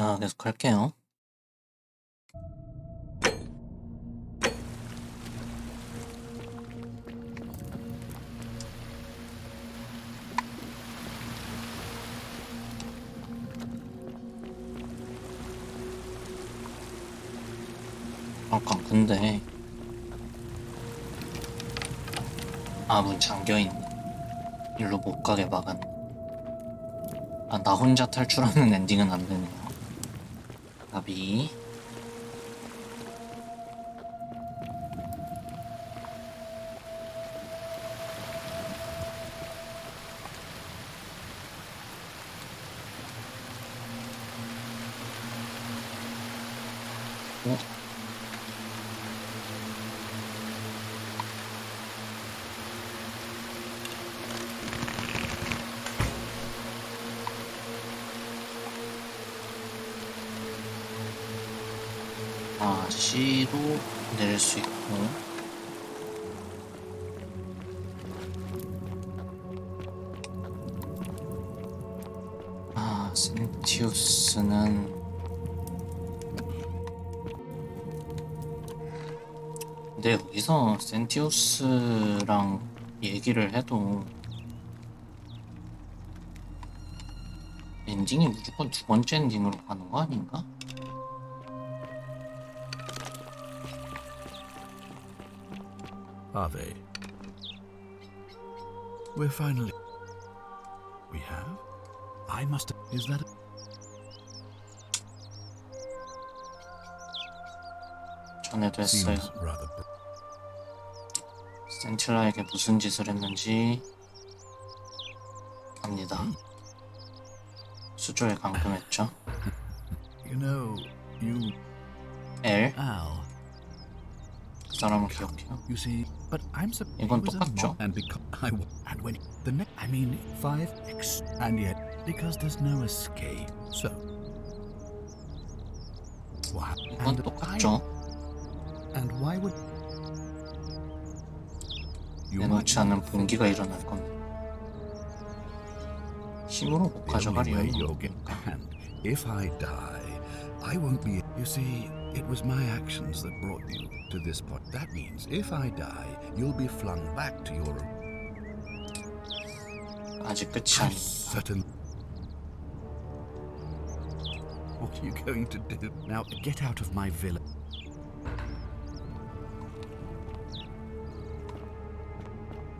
자, 계속 할게요. 잠깐, 근데 문 잠겨있네. 일로 못 가게 막았네. 나 혼자 탈출하는 엔딩은 안 되네요. 나비. 어? C로 내릴 수 있고. 센티우스는 근데 여기서 센티우스랑 얘기를 해도 엔딩이 무조건 두 번째 엔딩으로 가는 거 아닌가? Are they? We're finally... We have? I must... Is that... 전에도 했어요. 센틸라에게 무슨 짓을 했는지 압니다. 수조에 감금했죠. You know, you... L? Al. 그 사람을 기억해요. You see, but I'm 이건 똑같죠? and because and when the next, I mean 5x and yet because there's no escape. So why? 이건 똑같죠? And why would 내놓지 않은 봉기가 일어날 겁니다. 힘으로 못 가져가리요. And if I die, I won't be. You see, it was my actions that brought you to this point. That means if I die, you'll be flung back to your. 아직 끝이 아닙니다. Certain. What are you going to do now? Get out of my villa.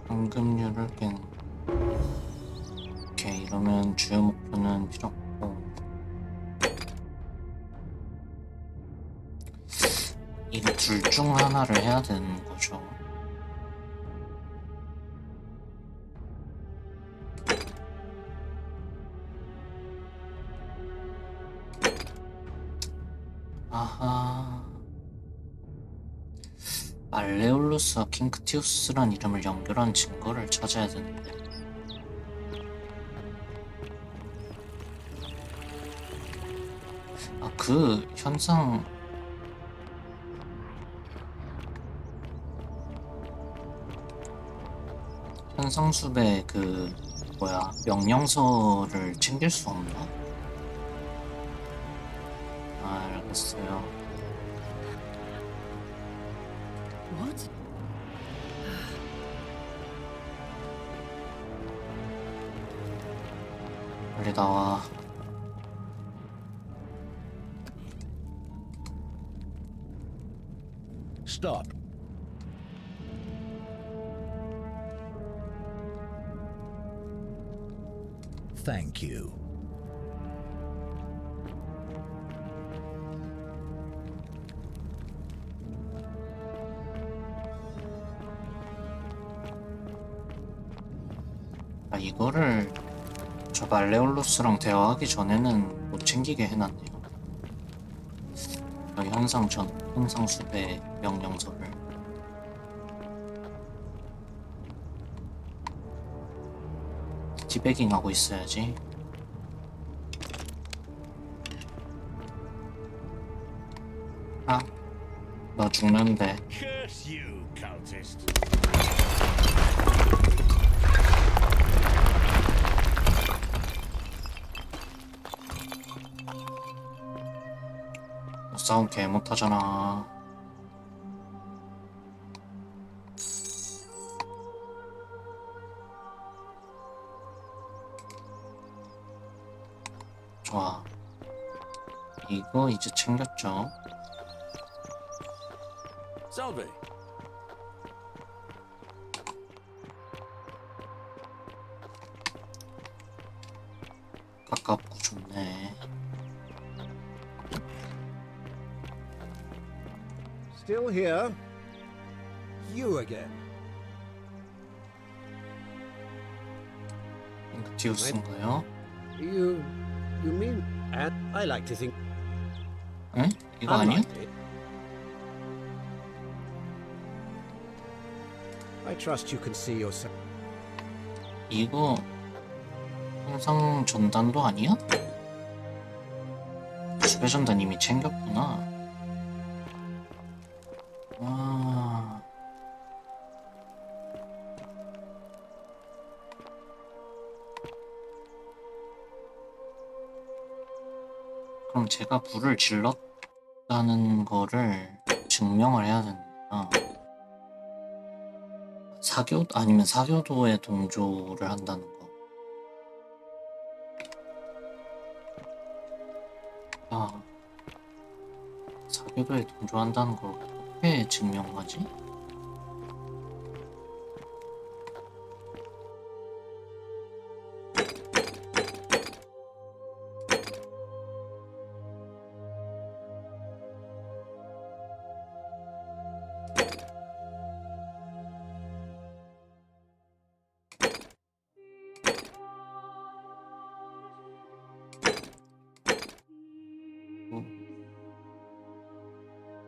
황금률을 깬. 오케이, 이러면 주요 목표는 필요 없고. 이거 둘 중 하나를 해야 되는 거죠. 아하. 말레올루스와 킹크티우스란 이름을 연결한 증거를 찾아야 되는데. 그 현상 현상수배 그 명령서를 챙길 수 없나? 알겠어요. What? 빨리 나와. Stop. Thank you. 이거를 저 말레올루스랑 대화하기 전에는 못 챙기게 해놨네요. 여기 현상 수배 명령서를. 디베깅 하고 있어야지. 너 죽는데. Curse you, cultist. 싸움 개 못하잖아. 좋아. 이거 이제 챙겼죠. Salve. 가깝고 좋네. Still here? You again. 인크티우스인가요? You mean? And I like to think. 응? 이거 아니야? unlikely. I trust you can see yourself. 이거 항상 전단도 아니야? 수배 전단 이미 챙겼구나. 아, 그럼 제가 불을 질렀다는 거를 증명을 해야 되는구나. 사교 아니면 사교도에 동조를 한다는 거. 아, 사교도에 동조한다는 걸 어떻게 증명하지?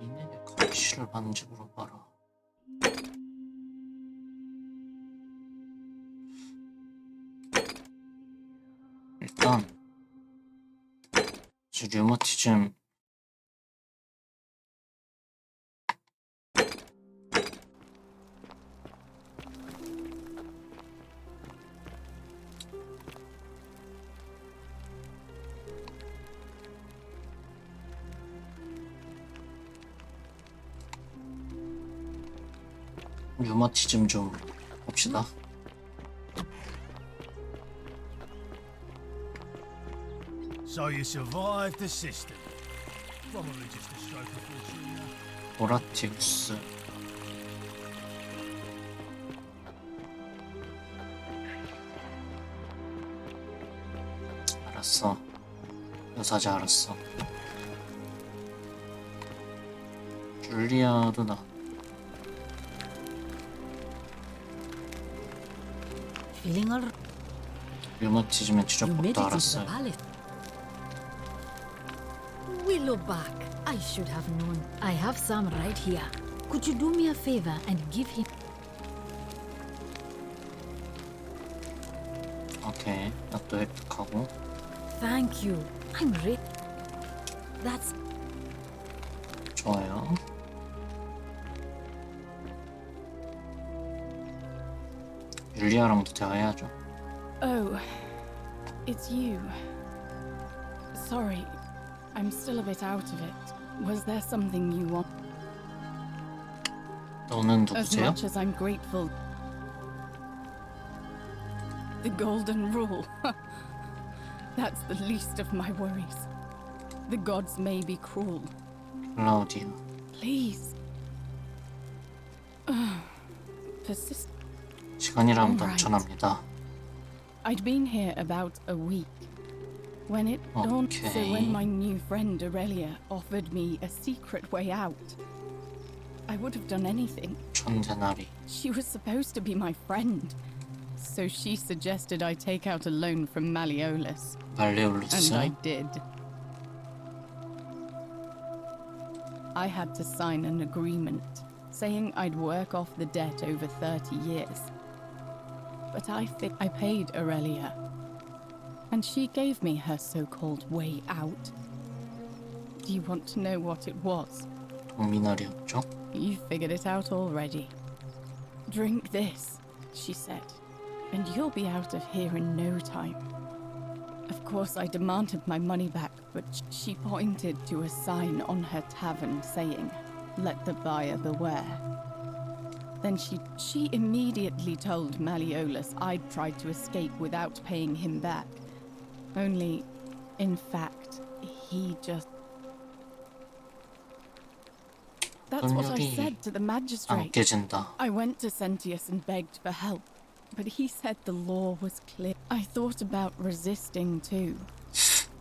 이내의 가시를 반직으로 봐라. 일단 류마티즘 류마티즘 좀 봅시다. So you survived the system. Probably just a stroke of fortune. 보라티우스. 알았어. 여사자 알았어. 줄리아도 나. Feeling all 류마티즘의 You made 주적법도 it into the 알았어요. palace. Willowback, I should have known. I have Sam right here. Could you do me a favor and give him? 오케이. 나또 획득하고. Thank you. I'm ready. That's 좋아요. 율리아랑도 대화해야죠. Oh, it's you. Sorry, I'm still a bit out of it. Was there something you want? 너는 As 누구세요? much as I'm grateful. The golden rule. That's the least of my worries. The gods may be cruel. 클라우디아. Please. Persist. 시간이라면 Alright. 넘쳐납니다. I'd been here about a week when it dawned. So Okay. when my new friend Aurelia offered me a secret way out, I would have done anything. 천재나리. She was supposed to be my friend, so she suggested I take out a loan from Malleolus, and 말레올루스. I did. I had to sign an agreement saying I'd work off the debt over 30 years. But I paid Aurelia, and she gave me her so-called way out. Do you want to know what it was? 도미나리였죠? You figured it out already. Drink this, she said, and you'll be out of here in no time. Of course, I demanded my money back, but she pointed to a sign on her tavern saying, "Let the buyer beware." Then she immediately told Malleolus I'd tried to escape without paying him back. Only, in fact, he just... That's what I said to the 안 magistrate. 깨진다. I went to Sentius and begged for help, but he said the law was clear. I thought about resisting too,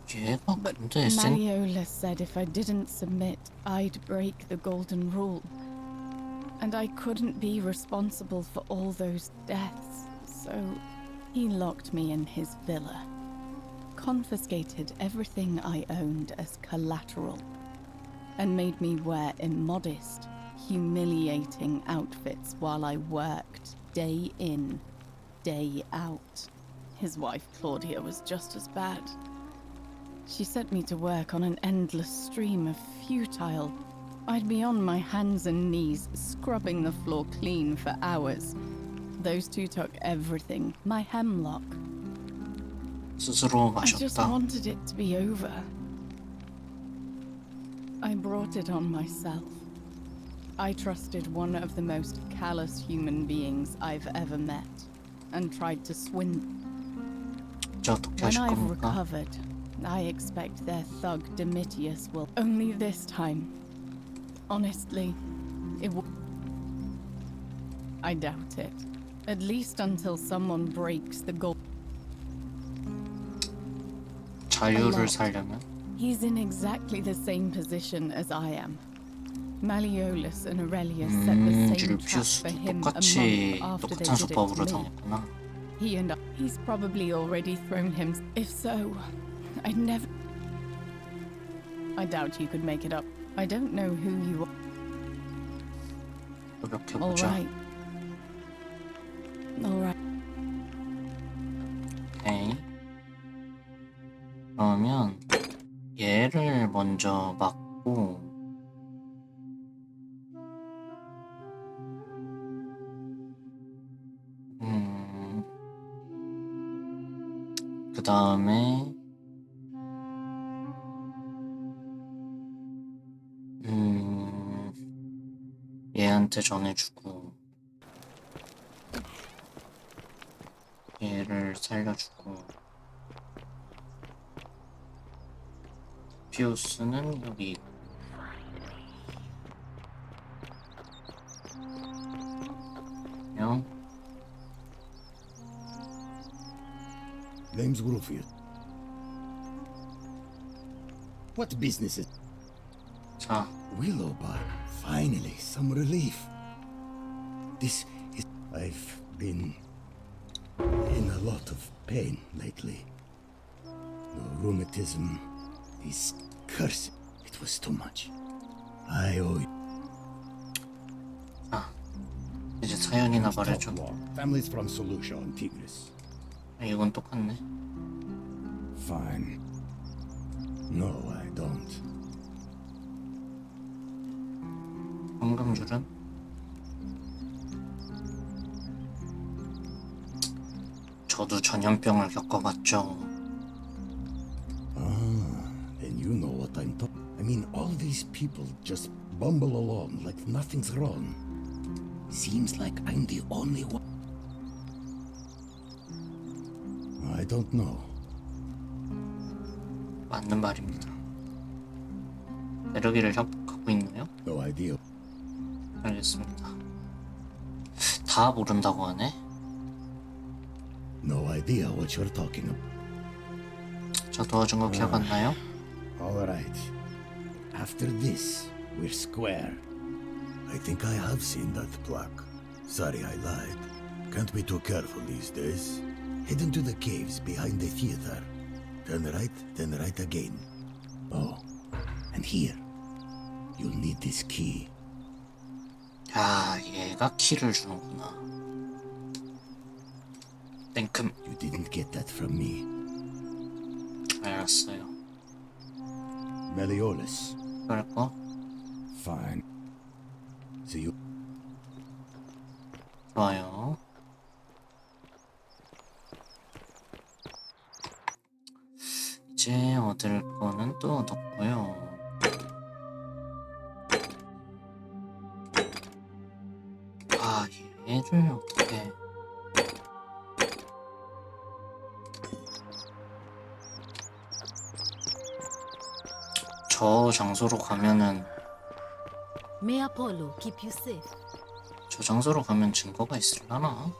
얘가 but 근데 Malleolus said if I didn't submit, I'd break the golden rule. And I couldn't be responsible for all those deaths, so he locked me in his villa, confiscated everything I owned as collateral, and made me wear immodest, humiliating outfits while I worked day in, day out. His wife, Claudia, was just as bad. She sent me to work on an endless stream of futile... I'd be on my hands and knees, scrubbing the floor clean for hours. Those two took everything, my hemlock. 스스로 I just 마셨다. wanted it to be over. I brought it on myself. I trusted one of the most callous human beings I've ever met, and tried to swindle. 이제 어떻게 When 하실 I've 겁니까? recovered, I expect their thug Domitius will. Only this time. Honestly, it will. I doubt it. At least until someone breaks the goal. 자유를 살려면 He's in exactly the same position as I am. Malleolus and Aurelius set the same trap for 율피우스도 him a 똑같이 month after they 똑같은 did it 수법으로 to me. 당했구나. He and I, he's probably already thrown him. If so, I'd never. I doubt you could make it up. I don't know who you are. All 노력해보자. right. All right. 오케이. 그러면 얘를 먼저 막고 그 다음에 얘한테 전해주고 얘를 살려주고 피우스는 여기 있고요. Name's Wolfield. What business is... 자, Willowbar. Finally, some relief. This is... I've been in a lot of pain lately. The rheumatism, this curse, it was too much. I owe you. 자, 이제 사연이나 말해줘. Families from Solucia on Tigris. 이건 똑같네. Fine. No, I don't. 황금줄은 저도 전염병을 겪어봤죠. Then you know what I'm talking. I mean, all these people just bumble along like nothing's wrong. Seems like I'm the only one. I don't know. 맞는 말입니다. 에러기를 협박하고 있나요? No idea. 알겠습니다. 다 모른다고 하네? No idea what you're talking about. 저 도와준 거 기억 안 나요? All right. After this, we're square. I think I have seen that plaque. Sorry I lied. Can't be too careful these days. Head into the caves behind the theater. Turn right again. Oh, and here. You'll need this key. 야, 얘가 키를 주는구나. 땡큼. You didn't get that from me. 알았어요. Malleolus. 그럴 거? Fine. See you. 좋아요. 얻을 거는 또 얻었고요. 아, 얘를 어떻게... 저 장소로 가면은 May Apollo keep you safe. 저 장소로 가면 증거가 있으려나?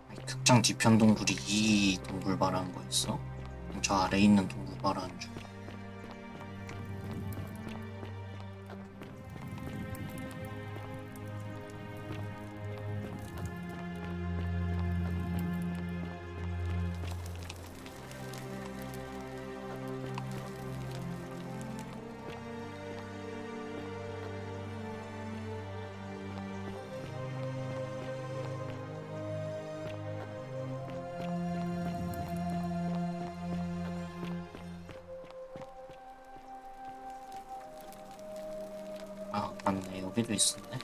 아니, 극장 뒤편 동굴이 이 동굴 말하는 거였어? 저 아래에 있는 동굴 말하는 줄. 아, 맞네. 여기도 있었네.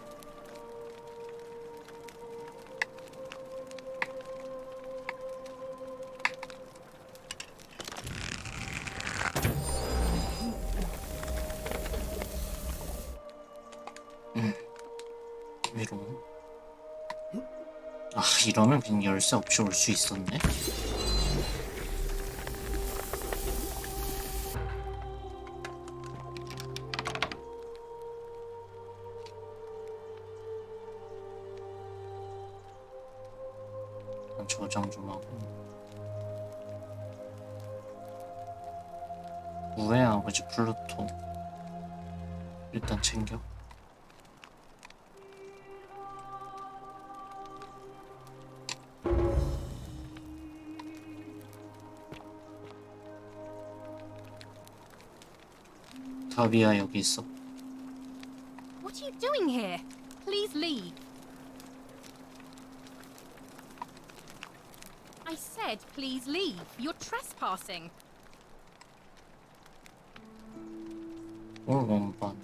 위로. 아, 이러면 그냥 열쇠 없이 올 수 있었네. 저장 좀 하고. 우의 아버지 플루토 일단 챙겨. 다비아 여기 있어. What are you doing here? Please leave. I said please leave. You're trespassing. 올 원반.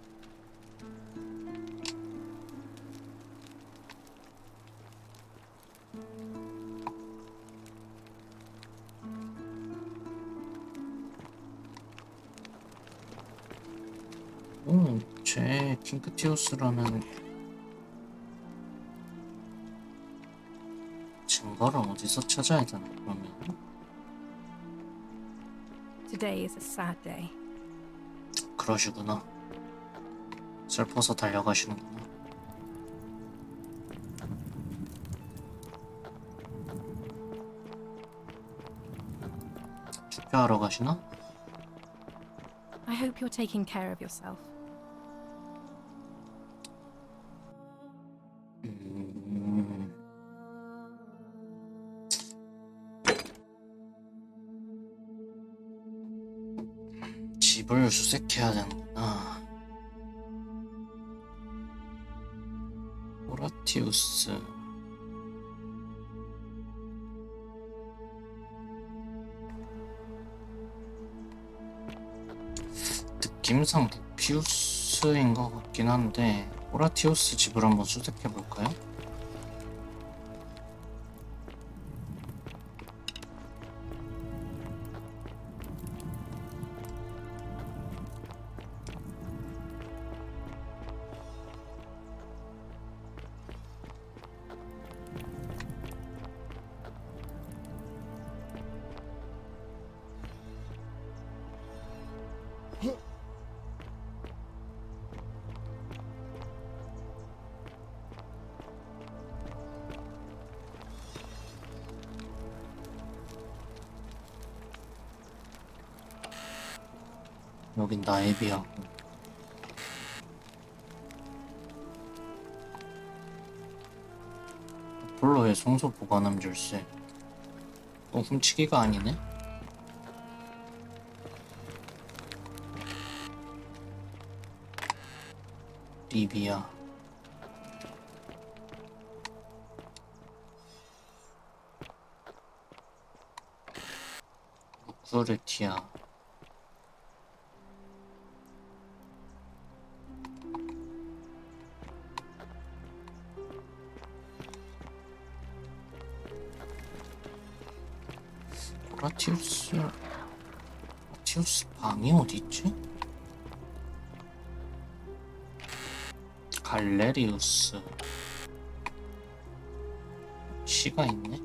쟤 킹크티오스라는 증거를 어디서 찾아야 되나 그러면? Today is a sad day. 그러시구나. 슬퍼서 달려가시는구나. 투표하러 가시나? I hope you're taking care of yourself. 집을 수색해야 되는구나. 호라티우스. 느낌상 루피우스인 것 같긴 한데 호라티우스 집을 한번 수색해 볼까요? 여긴 나에비하고 아폴로의 성소 보관함 열쇠. 훔치기가 아니네. 리비아. 루크레티아. 라티우스 방이 어디 있지? 갈레리우스 시가 있네.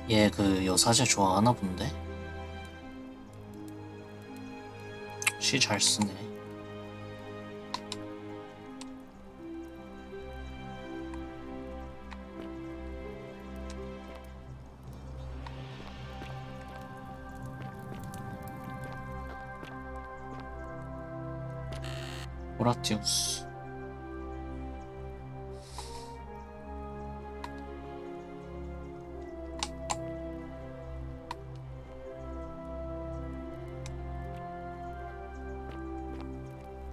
얘 그 여사제 좋아하나 본데? 시 잘 쓰네. 호라티우스.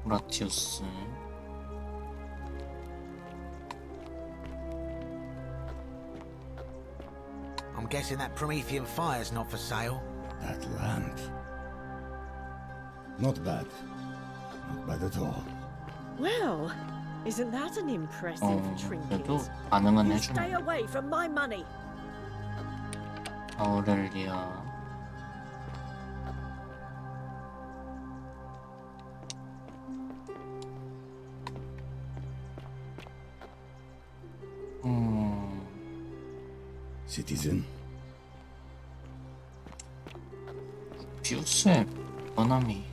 호라티우스. I'm guessing that Promethean fire's not for sale. That lamp. Not bad. Not bad at all. Well, isn't that an impressive 그래도 trinket? 반응은 You stay 해주네. away from my money. 아우렐리아. Citizen. 비우스의 번함이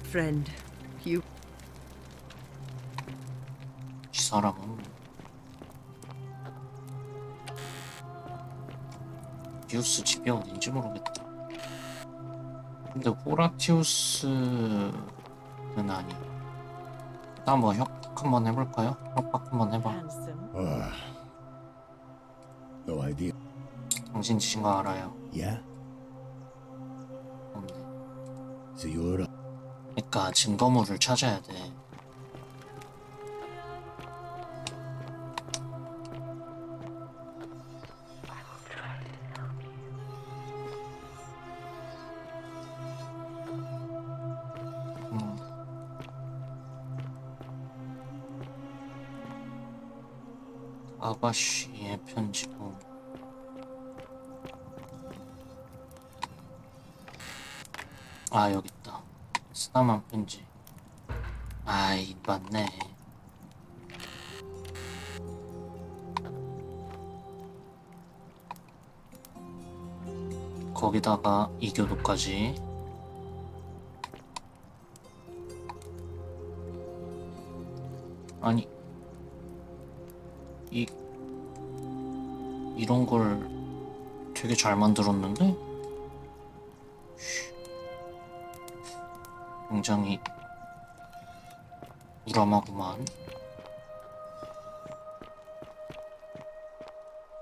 Friend, you 이 사람은 비우스 집이 어딘지 모르겠다. 근데 호라티우스는 아니. 일단 뭐 협박 한번 해볼까요? 협박 한번 해봐. handsome. No idea. 당신 지신 거 알아요? Yeah? 없네. So you're... 그러니까 증거물을 찾아야 돼. 아가씨의 편지고 아 여기 있다. 쓰다만 편지. 아이 맞네. 거기다가 이교도까지. 아니 이런 걸 되게 잘 만들었는데? 굉장히 우람하구만.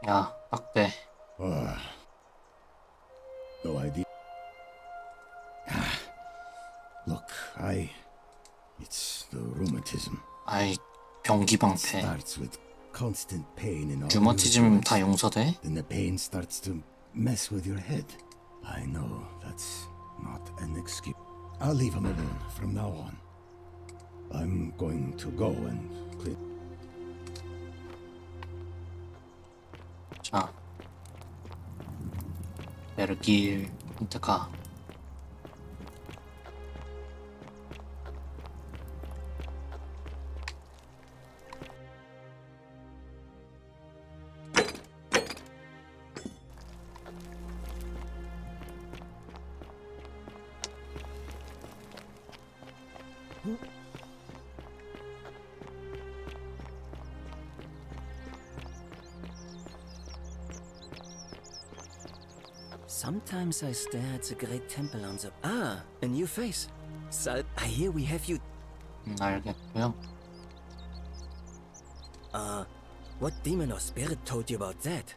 야, 빡대. No idea. Look, It's the rheumatism. 아이, 병기방패. Starts with constant pain in all 류머티즘 your 다 joints. 용서돼? Then the pain starts to mess with your head. I know that's not an excuse. I'll leave him alone from now on. I'm going to go and clean. 자, 베르길 힌트가. Sometimes I stare at the great temple on the... Ah, a new face. So, I hear we have you... 알겠고요. What demon or spirit told you about that?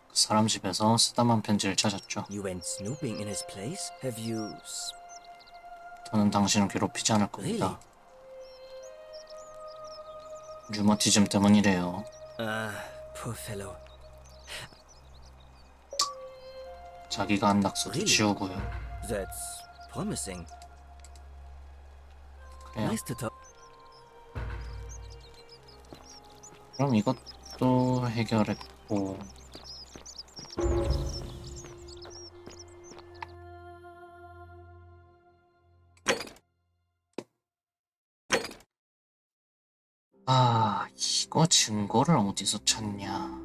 그 사람 집에서 쓰다만 편지를 찾았죠. You went snooping in his place? Have you... 저는 당신을 괴롭히지 않을 겁니다. 류머티즘 때문이래요. Ah, poor fellow. 자기가 한 낙서도 Really? 지우고요. That's promising. 그래요. Nice to talk. 그럼 이것도 해결했고, 아, 이거 증거를 어디서 찾냐?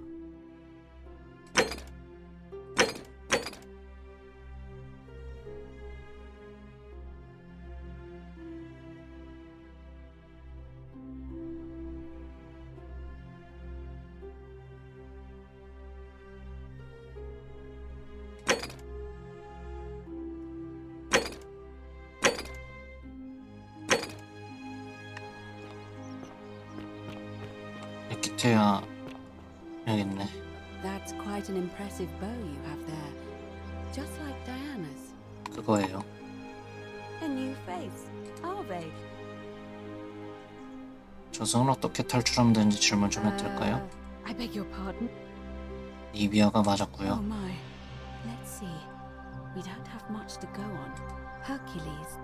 에키테야, 여기 있네. That's quite an impressive bow you have there. Just like Diana's. 그거예요. A new face. Arve. 저승은 어떻게 탈출하면 되는지 질문 좀 해도 될까요? I beg your pardon. 리비아가 Oh 맞았고요. my. Let's see. We don't have much to go on. Hercules,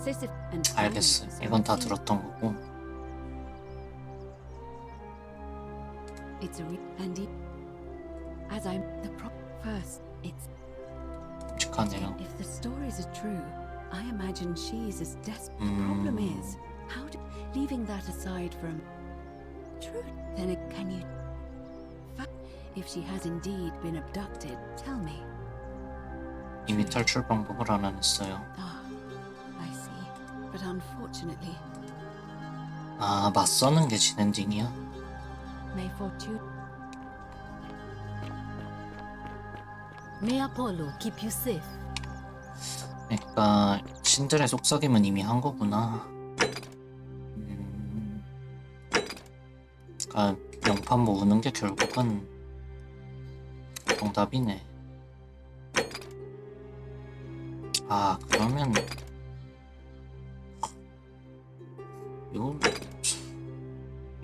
Sisyphus, and 알겠어. 이건 다 들었던 거고. It's a and as I'm the first, it's 끔찍하네요. if the stories are true, I imagine she's as desperate. The problem is, how do leaving that aside from true? Then can you? If she has indeed been abducted, tell me. 이미 탈출 방법을 알아냈어요. Ah, I see. But unfortunately, 아, 맞서는 게 진엔딩이야? may fortune. May Apollo keep you safe. 그러니까 신들의 속삭임은 이미 한 거구나. 그러니까 명판 모으는 게 결국은 정답이네. 아, 그러면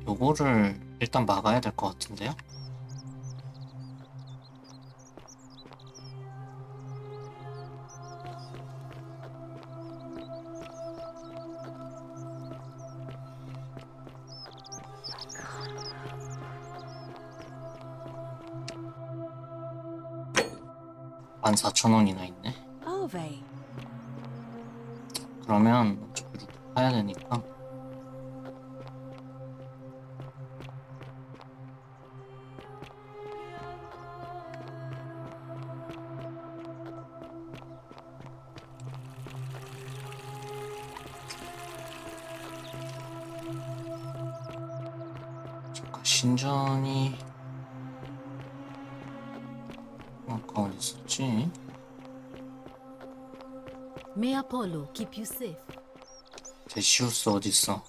요거를 일단 막아야 될 것 같은데요? 만 4,000원이나 있네. Arve. 그러면 어차피 루트 파야 되니까 잠깐 신전이 아까 어디 있었지? May Apollo keep you safe. 데시우스 어디 있어?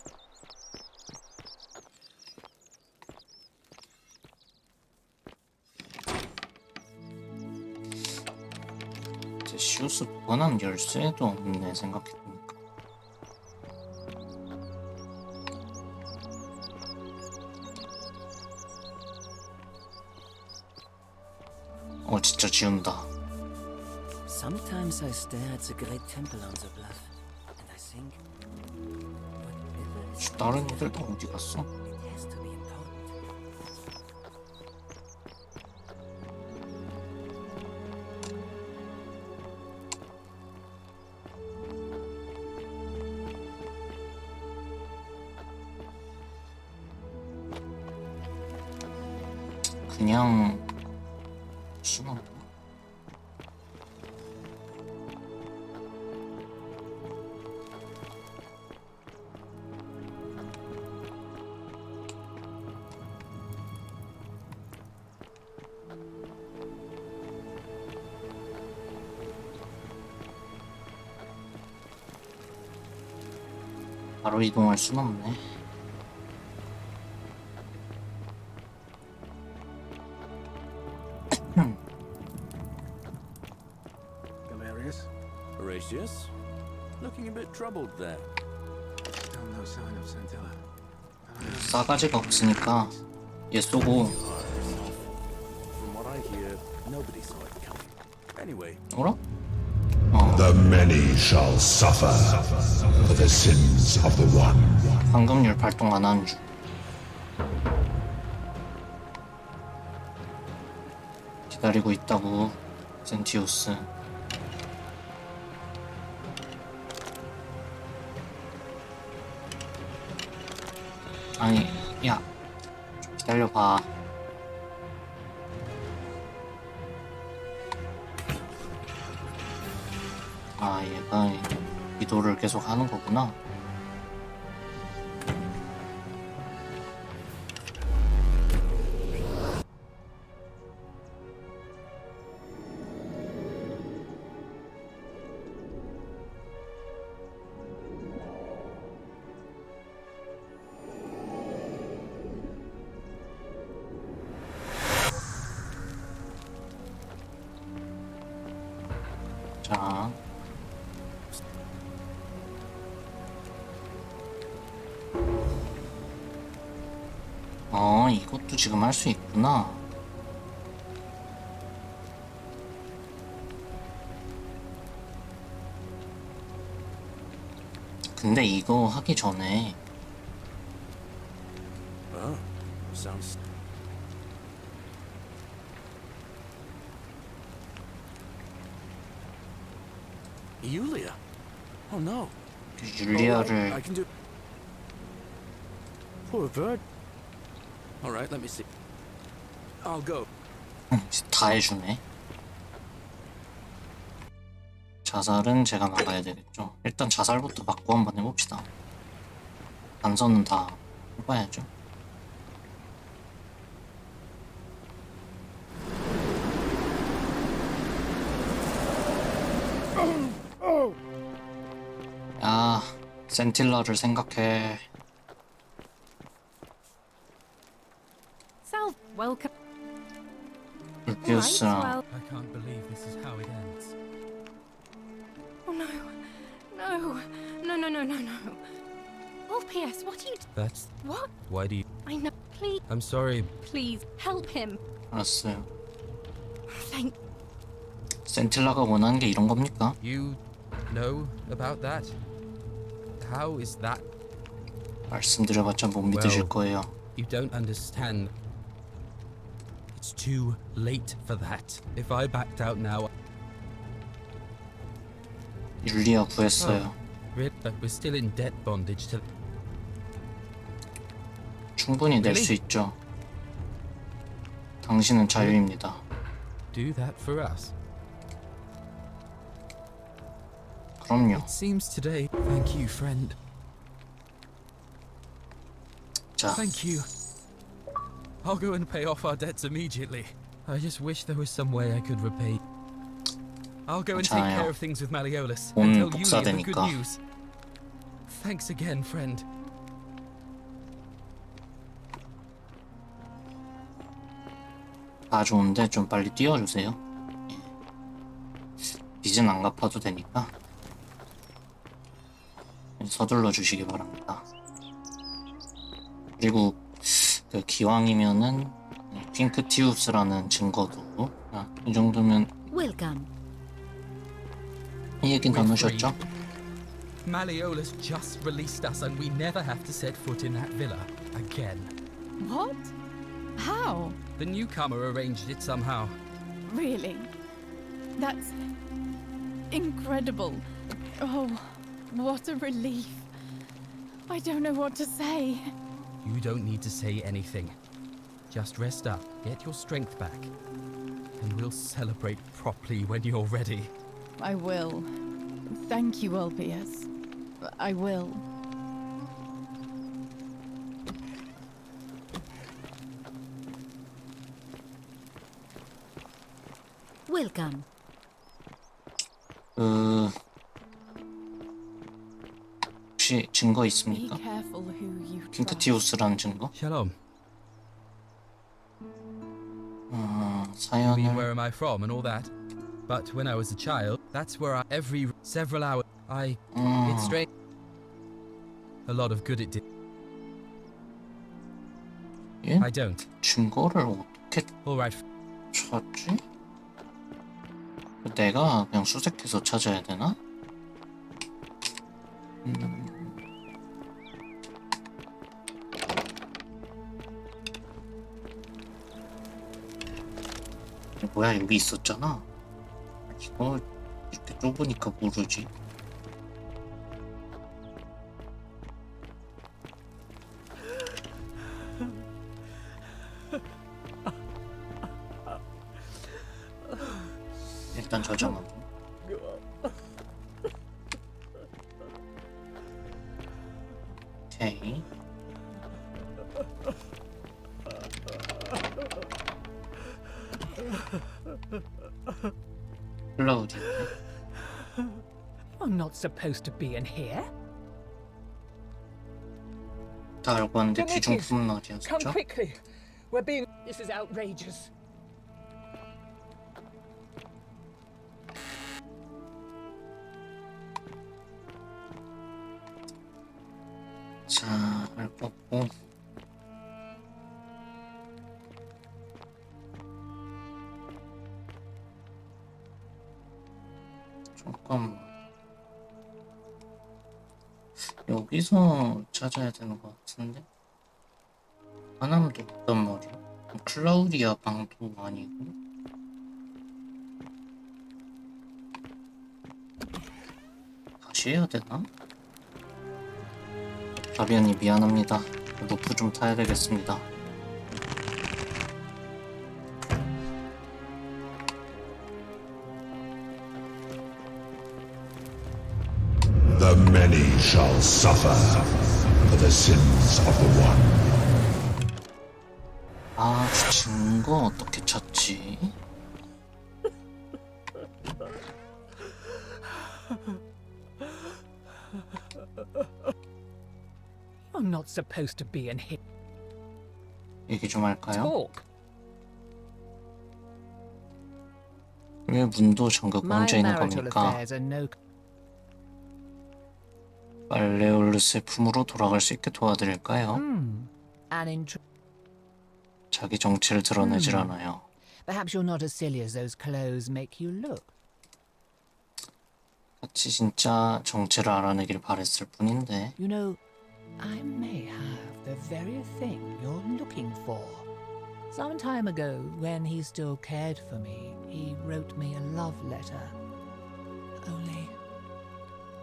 데시우스 보관함 열쇠도 없네 생각해보니까. 진짜 지운다. Sometimes I stare at the great temple on the bluff, and I think, whatever is 다른 애들 다 어디 갔어? it has to be important. 그냥 수는 없나? 바로 이동할 순 없네. Galerius? Horatius? Looking a bit troubled there. Still no sign of Scintilla. 싸가지가 없으니까 얘 쏘고 From what I hear, nobody saw it coming. Anyway. 어라? The many shall suffer for the sins of the one. 황금률 발동 안 하는 중. 기다리고 있다고, 센티우스. 아니, 야, 좀 기다려봐. 아, 얘가 기도를 계속 하는 거구나. 자, 이것도 지금 할 수 있구나. 근데 이거 하기 전에 Oh, sounds. Yulia. Oh no. 율리아를 I can do. Poor bird. All right, let me see. I'll go. 다 해주네. 자살은 제가 막아야 되겠죠. 일단 자살부터 받고 한번 해봅시다. 단서는 다 해봐야죠. 야, 센틸러를 생각해. Self, welcome. 울피우스랑 I can't believe this is how it ends. Oh no, no, no, no, no, no, no. Orpheus, what are you? That's What? why do you? I know. Please, I'm sorry. please help him. 알았어요. Thank. 센틸러가 원하는 게 이런 겁니까? You know about that? How is that? 말씀드려봤자 못 믿으실 거예요. You don't understand. It's too late for that. If I backed out now, 율리아 구했어요. really, we're still in debt bondage to. 충분히 낼 수 있죠. 당신은 자유입니다. Do that for us. 그럼요. It seems today. Thank you, friend. 자, Thank you. I'll go and pay off our debts immediately. I just wish there was some way I could repay. I'll go and take 괜찮아요. care of things with Malleolus 돈 and tell Yulia the good 복사되니까. news. Thanks again, friend. 다 좋은데 좀 빨리 뛰어주세요. 예. 빚은 안 갚아도 되니까 서둘러 주시기 바랍니다. 그리고 그 기왕이면은 핑크티우스라는 증거도 이 정도면 Welcome. 이 얘긴 다 We're 넣으셨죠? free. Malleolus just released us and we never have to set foot in that villa again. What? How? The newcomer arranged it somehow. Really? That's incredible. Oh, what a relief. I don't know what to say. You don't need to say anything. Just rest up, get your strength back, and we'll celebrate properly when you're ready. I will. Thank you, Ulpius. I will. Welcome. 혹시 증거 Be 있습니까? careful who you trust. 핑크티우스라는 증거? Shalom. 아, I mean, 사연을 where am I from and all that? But when I was a child, that's where several hours, it's strange. A lot of good it did. 예? I don't. 증거를 어떻게 All right. 찾지? 내가 그냥 수색해서 찾아야 되나? 뭐야, 여기 있었잖아. 이거 이렇게 좁으니까 모르지. 일단 저장하고. 오케이. 클라우디. I'm not supposed to be in here. 다 알고 왔는데 Demetrius, 귀중품 come 어디였죠? quickly. We're being. This is outrageous. 자, 알 껐고. 잠깐만. 여기서 찾아야 되는 것 같은데? 하나도 없단 말이야. 클라우디아 방도 아니고. 다시 해야 되나? 가비언니 미안합니다. 루프 좀 타야 되겠습니다. The many shall suffer for the sins of the one. 아, 증거 어떻게 찾지? I'm not supposed to be in here. 얘기 좀 할까요? Talk. 왜 문도 잠겨 꽂혀 있는 겁니까? affairs are no. 발레올루스의 품으로 돌아갈 수 있게 도와드릴까요? An 자기 정체를 드러내질 않아요. Perhaps you're not as silly as those clothes make you look. 같이 진짜 정체를 알아내길 바랬을 뿐인데. You know, I may have the very thing you're looking for. Some time ago, when he still cared for me, he wrote me a love letter. Only,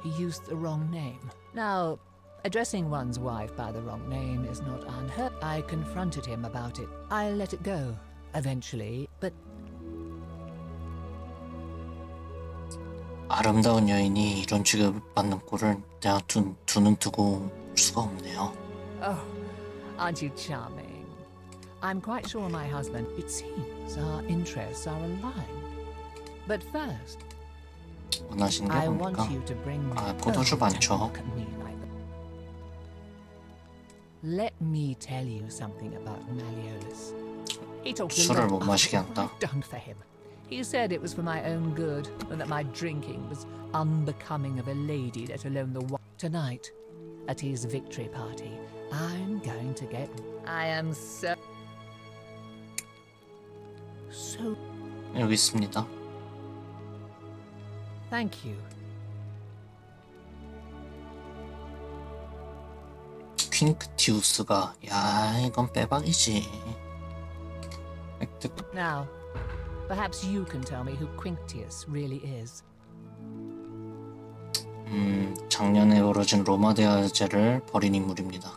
he used the wrong name. Now, addressing one's wife by the wrong name is not unheard. I confronted him about it. I let it go, eventually, but 아름다운 여인이 이런 취급을 받는 꼴을 내가 두 눈 뜨고 볼 수가 없네요. oh, aren't you charming? I'm quite sure my husband. It seems our interests are aligned. But first, 원하시는 게 I 뭡니까? want you to bring me. 아, 포도주 많죠. Look at me like that. Let me tell you something about Malleolus. He talked a 술을 lot 못 마시게 about what 한다. I've done for him. He said it was for my own good and that my drinking was unbecoming of a lady, let alone the one. Tonight, at his victory party, I'm going to get. I am so. 여기 있습니다. Thank you. 퀸크티우스가, 야, 이건 빼박이지. Now, perhaps you can tell me who Quinctius really is. 작년에 벌어진 로마 대화제를 벌인 인물입니다.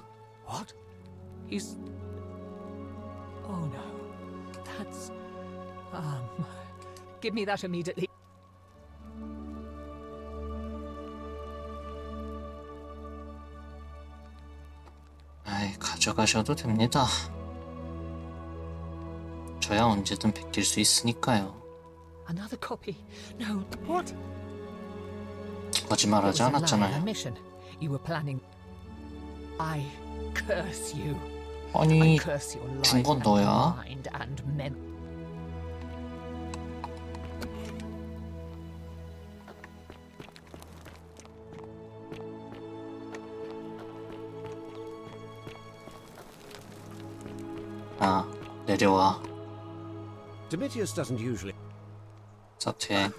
What? He's. Oh no. That's. Give me that immediately. 아이, 가져가셔도 됩니다. 저야 언제든 베낄 수 있으니까요. Another copy. No. What? 거짓말하지 않았잖아요. Mission. You were planning. I curse you. 아니, I curse your 준 life 건 너야. and mind and men. 아, 내려와. Demetrius doesn't usually. 사퇴.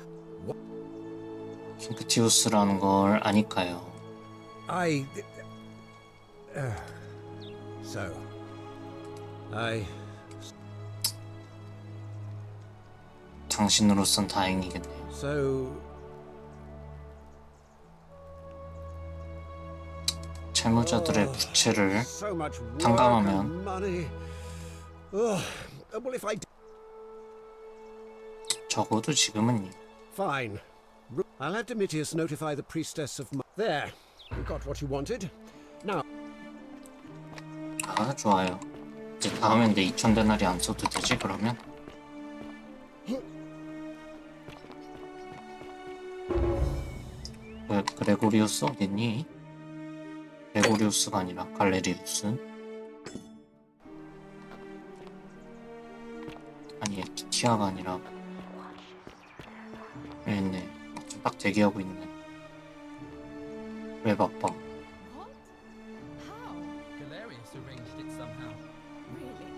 킹크티우스라는 걸 아니까요. 당신으로선 다행이겠네요. 채무자들의 부채를 탕감하면 적어도 지금은 Fine. I'll have Domitius notify the priestess of my... There. You got what you wanted. Now... 아, 좋아요. 이제 다음엔 내 2000데나리 안 써도 되지, 그러면? 그레고리우스 어딨니? 그레고리우스가 아니라 갈레리우스? 아니, 티티아가 아니라 여기 있네. 지금 딱 대기하고 있네. 왜 바빠? Galerius arranged it somehow. Really?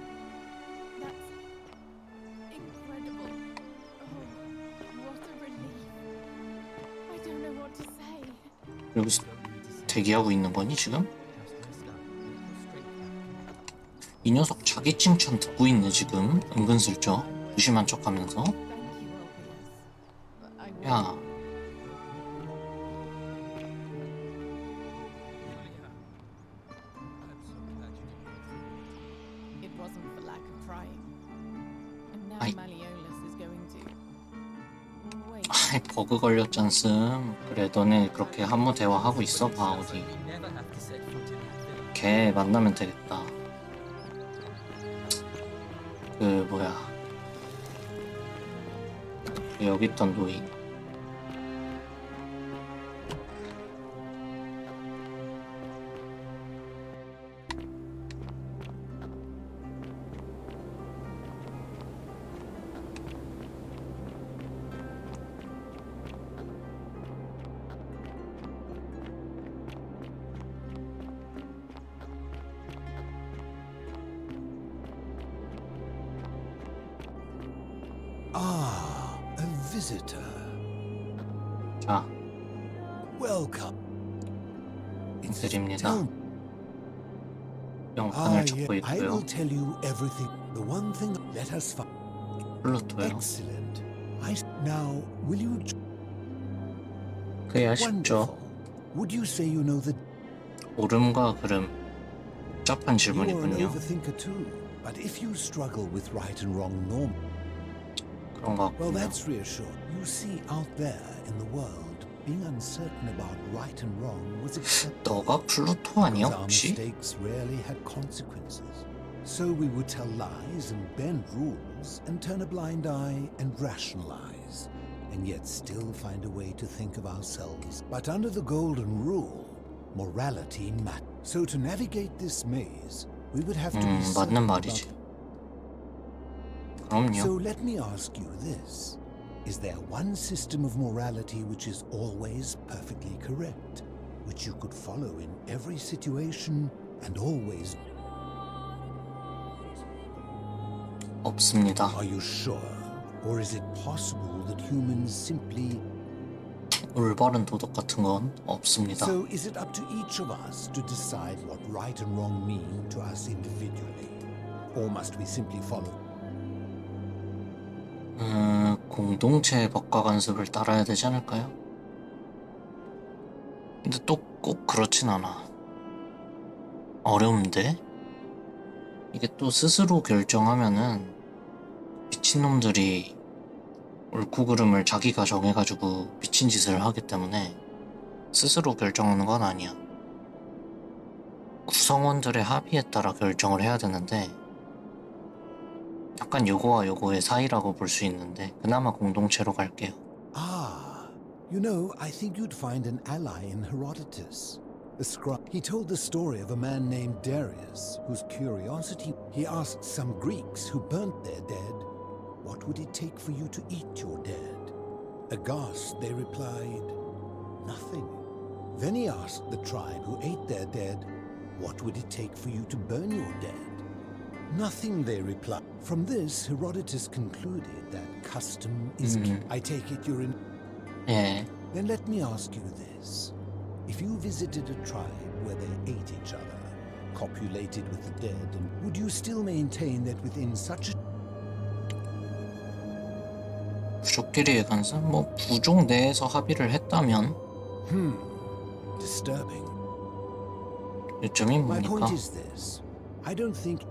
That's incredible. Oh, what a relief. I don't know what to say. 여기서 대기하고 있는 거니 지금? 이 녀석 자기 칭찬 듣고 있네 지금. 은근슬쩍 무심한 척하면서. 야, It wasn't for lack of trying. And now I- Malleolus is going to... Wait. 아이 버그 걸렸잖음. 그래 너네 그렇게 한무 대화하고 있어 봐 어디. 걔 만나면 되겠다. 그 뭐야, 여기 있던 노인. Ah, a visitor. 자, Welcome. 인드립니다. 명판을 I 적고 will 있고요. tell you everything. The one thing, let us find. 플루토요. Excellent. Now, will you... 그야 쉽죠. Wonderful. Would you say you know the... 오름과 그름. 복잡한 You are an 질문이군요. overthinker too. But if you struggle with right and wrong norm... 그런 것 Well, 같군요. that's reassuring. You see, out there in the world, being uncertain about right and wrong was acceptable. 너가 플루토 아니야 Because our 혹시? mistakes rarely had consequences. So we would tell lies and bend rules and turn a blind eye and rationalize, and yet still find a way to think of ourselves. But under the golden rule, morality matters. So to navigate this maze, we would have to be certain 맞는 about... 말이지. 그럼요. So let me ask you this. Is there one system of morality which is always perfectly correct, which you could follow in every situation and always... 없습니다. Are you sure? Or is it possible that humans simply... 올바른 도덕 같은 건 없습니다. So is it up to each of us to decide what right and wrong mean to us individually? Or must we simply follow... 공동체 법과 관습을 따라야 되지 않을까요? 근데 또 꼭 그렇진 않아. 어려운데? 이게 또 스스로 결정하면은 미친놈들이 옳고 그름을 자기가 정해가지고 미친 짓을 하기 때문에 스스로 결정하는 건 아니야. 구성원들의 합의에 따라 결정을 해야 되는데 약간 요거와 요거의 사이라고 볼 수 있는데 그나마 공동체로 갈게요. Ah, you know, I think you'd find an ally in Herodotus. The scribe. He told the story of a man named Darius, whose curiosity... He asked some Greeks who burnt their dead, what would it take for you to eat your dead? Aghast, they replied, nothing. Then he asked the tribe who ate their dead, what would it take for you to burn your dead? Nothing, they replied. From this, Herodotus concluded that custom is... I take it you're in... 예. Then let me ask you this. If you visited a tribe where they ate each other, copulated with the dead, and would you still maintain that within such a 부족끼리의 간섭? 뭐 부족 내에서 합의를 했다면 disturbing. 요점이 My 뭡니까? point is this. I don't think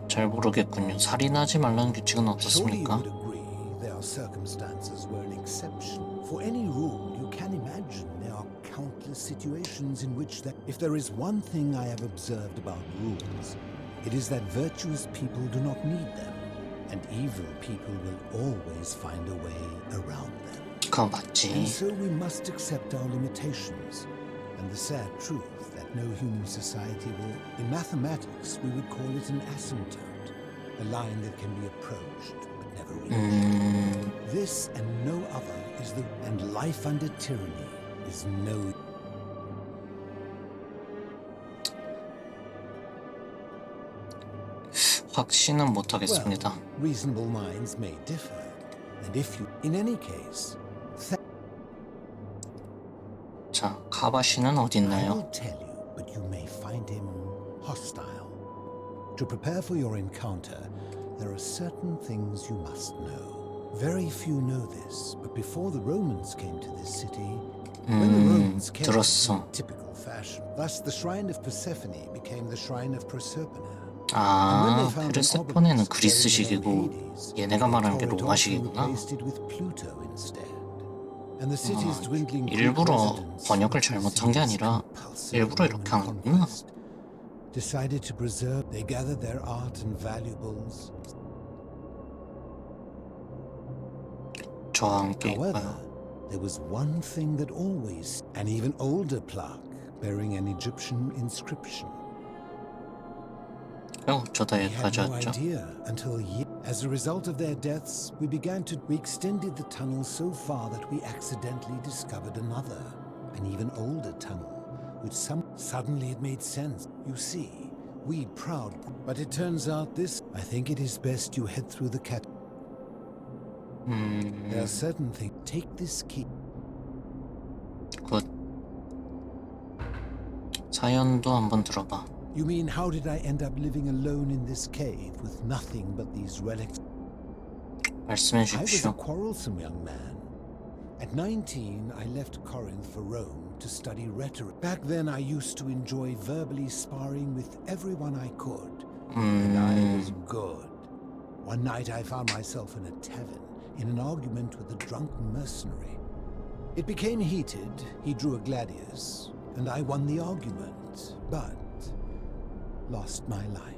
잘 모르겠군요. 살인하지 말라는 규칙은 Surely you 어떻습니까? would agree there are circumstances where an exception. For any rule, you can imagine there are countless situations in which if there is one thing I have observed about rules, it is that virtuous people do not need them, and evil people will always find a way around them. 그거 맞지. And so we must accept our limitations, and the sad truth that no human society will. In mathematics, we would call it an asymptote, a line that can be approached but never reached. This and no other is the. And life under tyranny is no. 확신은 못하겠습니다. Well, reasonable minds may differ, and if you, in any case. 자, 카바시는 어디 I 있나요? will tell you, but you may find him hostile. To prepare for your encounter, there are certain things you must know. Very few know this, but before the Romans came to this city, when the Romans came 들었어. in typical fashion, thus the shrine of Persephone became the shrine of Proserpina. 아, 페르세포네는 그리스식이고 얘네가 말하는 게 로마식이구나. 일부러 번역을 잘못한 게 아니라 일부러 이렇게 한 거구나. Decided to preserve. They gathered their art and valuables. 저와 함께 However, 있어요. there was one thing that always, an even older plaque bearing an Egyptian inscription. 어쩌다 We had 여기까지 no 왔죠? idea until as a result of their deaths, we extended the tunnel so far that we accidentally discovered another, an even older tunnel, which suddenly it made sense. You see, we'd proud, but it turns out I think it is best you head through the cat. There are certain things. Take this key. 굿. 사연도 한번 들어봐. You mean, how did I end up living alone in this cave with nothing but these relics? 말씀해 I was 주십시오. a quarrelsome young man. At 19, I left Corinth for Rome to study rhetoric. Back then, I used to enjoy verbally sparring with everyone I could. And I was good. One night, I found myself in a tavern, in an argument with a drunk mercenary. It became heated. He drew a gladius, and I won the argument, but lost my life.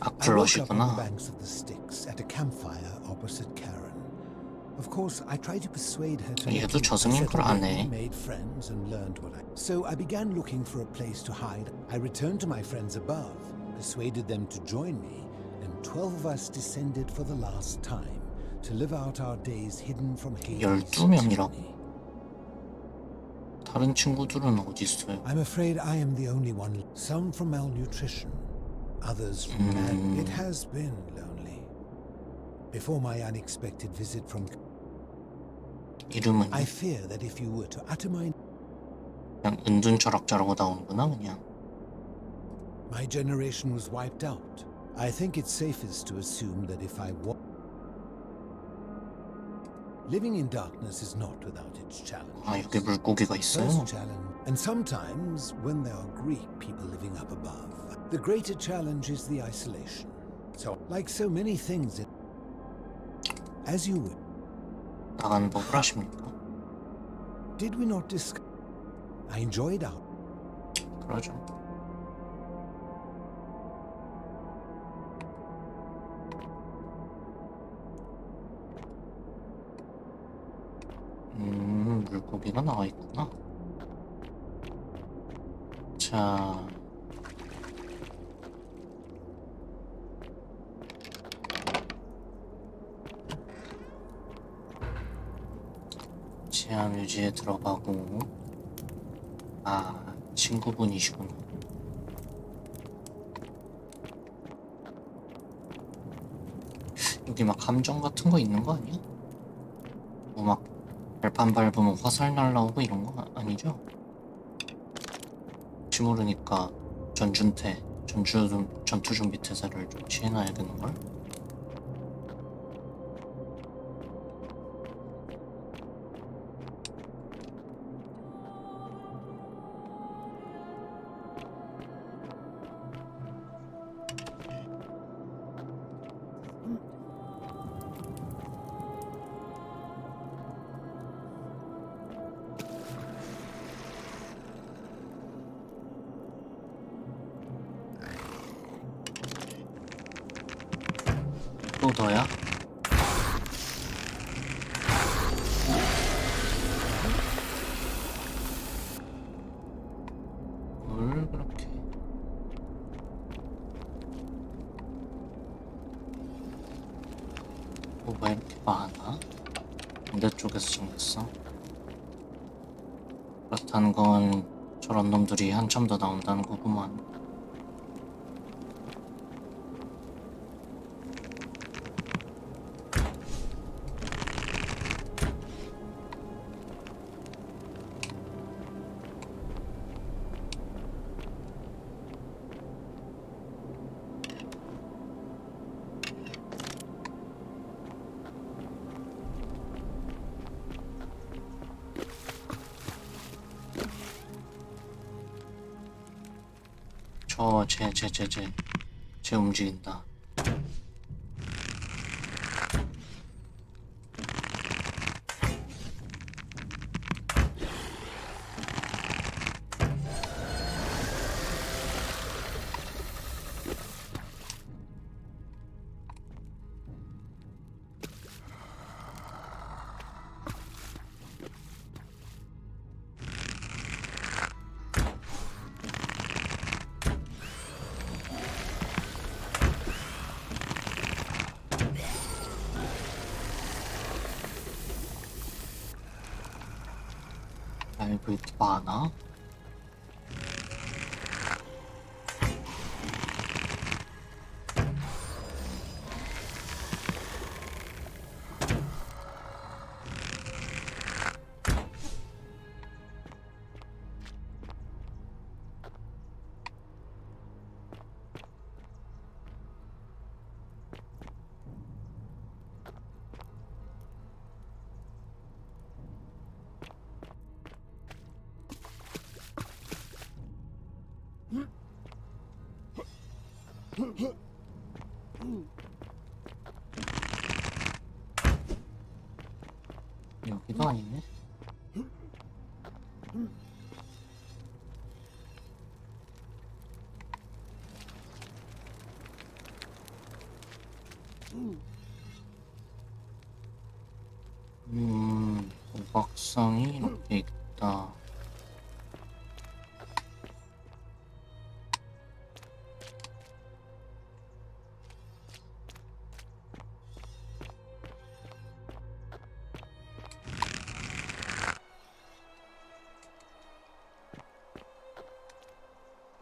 I woke up on the banks of the Styx at a campfire opposite Karen. Of course, I tried to persuade her to 얘도 저승인풀 안 해. made friends and learned what I. So I began looking for a place to hide. I returned to my friends above, persuaded them to join me, and 12 of us descended for the last time to live out our days hidden from Hades. 12명이라고. 다른 친구들은 어디 있어요? I'm afraid I am the only one. Some from malnutrition, others from madness. It has been lonely. Before my unexpected visit from. 이름은 I fear that if you were to utter my. 그냥 은둔 철학자라고 나오는구나 그냥. My generation was wiped out. I think it's safest to assume that if I was. Living in darkness is not without its challenges. 아, 여기 물고기가 있어요? First challenge, and sometimes when there are Greek people living up above, the greater challenge is the isolation. So, like so many things, as you would. 나가는 법을 아십니까? Did we not discuss? I enjoyed our. 그러죠. 물고기가 나와 있구나. 자. 제한 유지에 들어가고. 아, 친구분이시구나. 여기 막 함정 같은 거 있는 거 아니야? 뭐 막 발판 밟으면 화살 날라오고 이런 거 아니죠? 혹시 모르니까 전투 준비 태세를 좀 취해놔야겠는걸? 또 너야? 뭘 그렇게 뭐가 이렇게 많아? 반대쪽에서 생겼어? 그렇다는 건 저런 놈들이 한참 더 나온다는 거구만. 쟤 움직인다. 아이고 이렇게 많아? 여기도 아니네. 오각성이 이렇게 있다.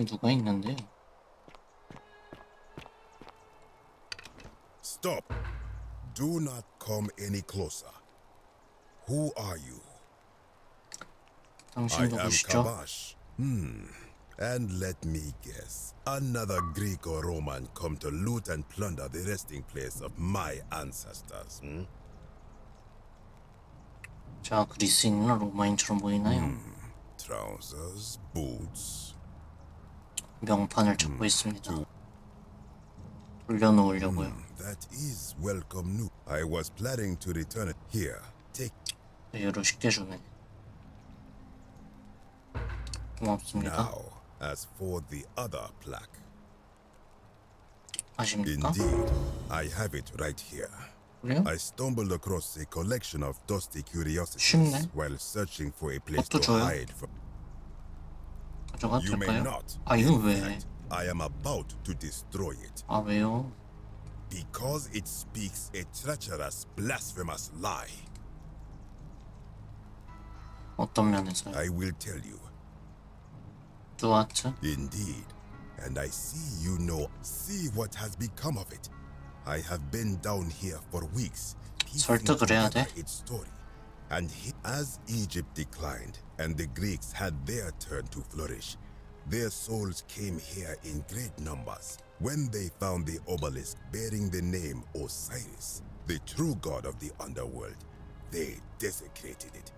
누가 있는데요? Stop. Do not come any closer. Who are you? I 당신 am 누구시죠? Kabash. And let me guess. Another Greek or Roman come to loot and plunder the resting place of my ancestors. 자, 그리스인이나 로마인처럼 보이나요? Trousers, boots. 명판을 찾고 있습니다. 돌려놓으려고요. That is welcome news. I was planning to return it here. Take. 여유로 쉽게 주네. 고맙습니다. Now, as for the other plaque. 아십니까? Indeed, I have it right here. 그래요? I stumbled across a collection of dusty curiosities 쉽네. while searching for a place 또 to 줘요. hide from. 가져가도 You may 될까요? not. 아, 이건 In 왜? fact, I am about to destroy it. 아, 왜요? Because it speaks a treacherous, blasphemous lie. 어떤 면에서요? I will tell you. 뚜아트? Indeed. And I see you know. See what has become of it. I have been down here for weeks. piecing 설득을 해야 돼? together its story. As Egypt declined and the Greeks had their turn to flourish, their souls came here in great numbers. When they found the obelisk bearing the name Osiris, the true god of the underworld, they desecrated it.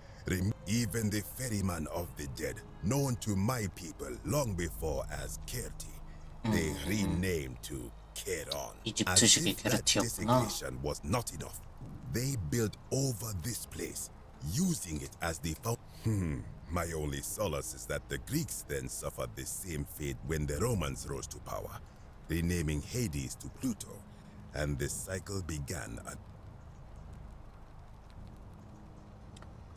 Even the ferryman of the dead, known to my people long before as Kerti, they renamed to Keron. As if that desecration was not enough, they built over this place, using it as the My only solace is that the Greeks then suffered the same fate when the Romans rose to power, renaming Hades to Pluto, and the cycle began.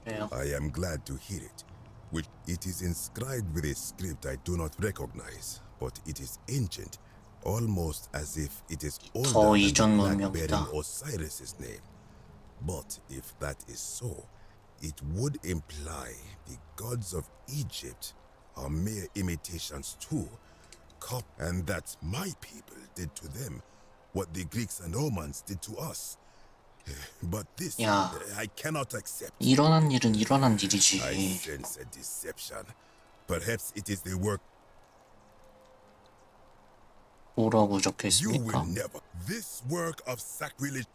I am glad to hear it. Which it is inscribed with a script I do not recognize, but it is ancient, almost as if it is older than the flag bearing Osiris's name. But if that is so, it would imply the gods of Egypt are mere imitations too, and that my people did to them what the Greeks and Romans did to us. But this I cannot accept. 일어난 일은 일어난 일이지. I sense a deception. Perhaps it is the work. 뭐라고 적혀 You 있습니까? will never. This work of sacrilege.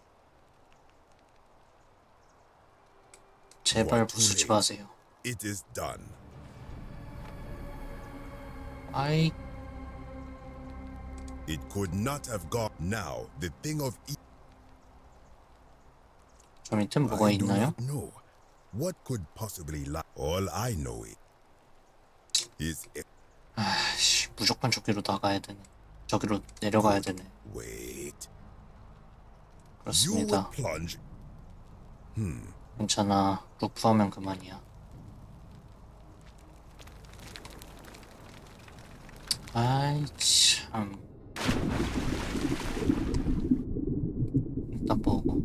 제발 부수지 마세요. It is done. 아이. It could not have gone. Now the thing of. 저 밑엔 뭐가 있나요? No. What could possibly lie? All I know is. 아씨, 무조건 저기로 나가야 되네. 저기로 내려가야 되네. Wait. 그렇습니다. 괜찮아. 루프하면 그만이야. 아이 참. 일단 보고.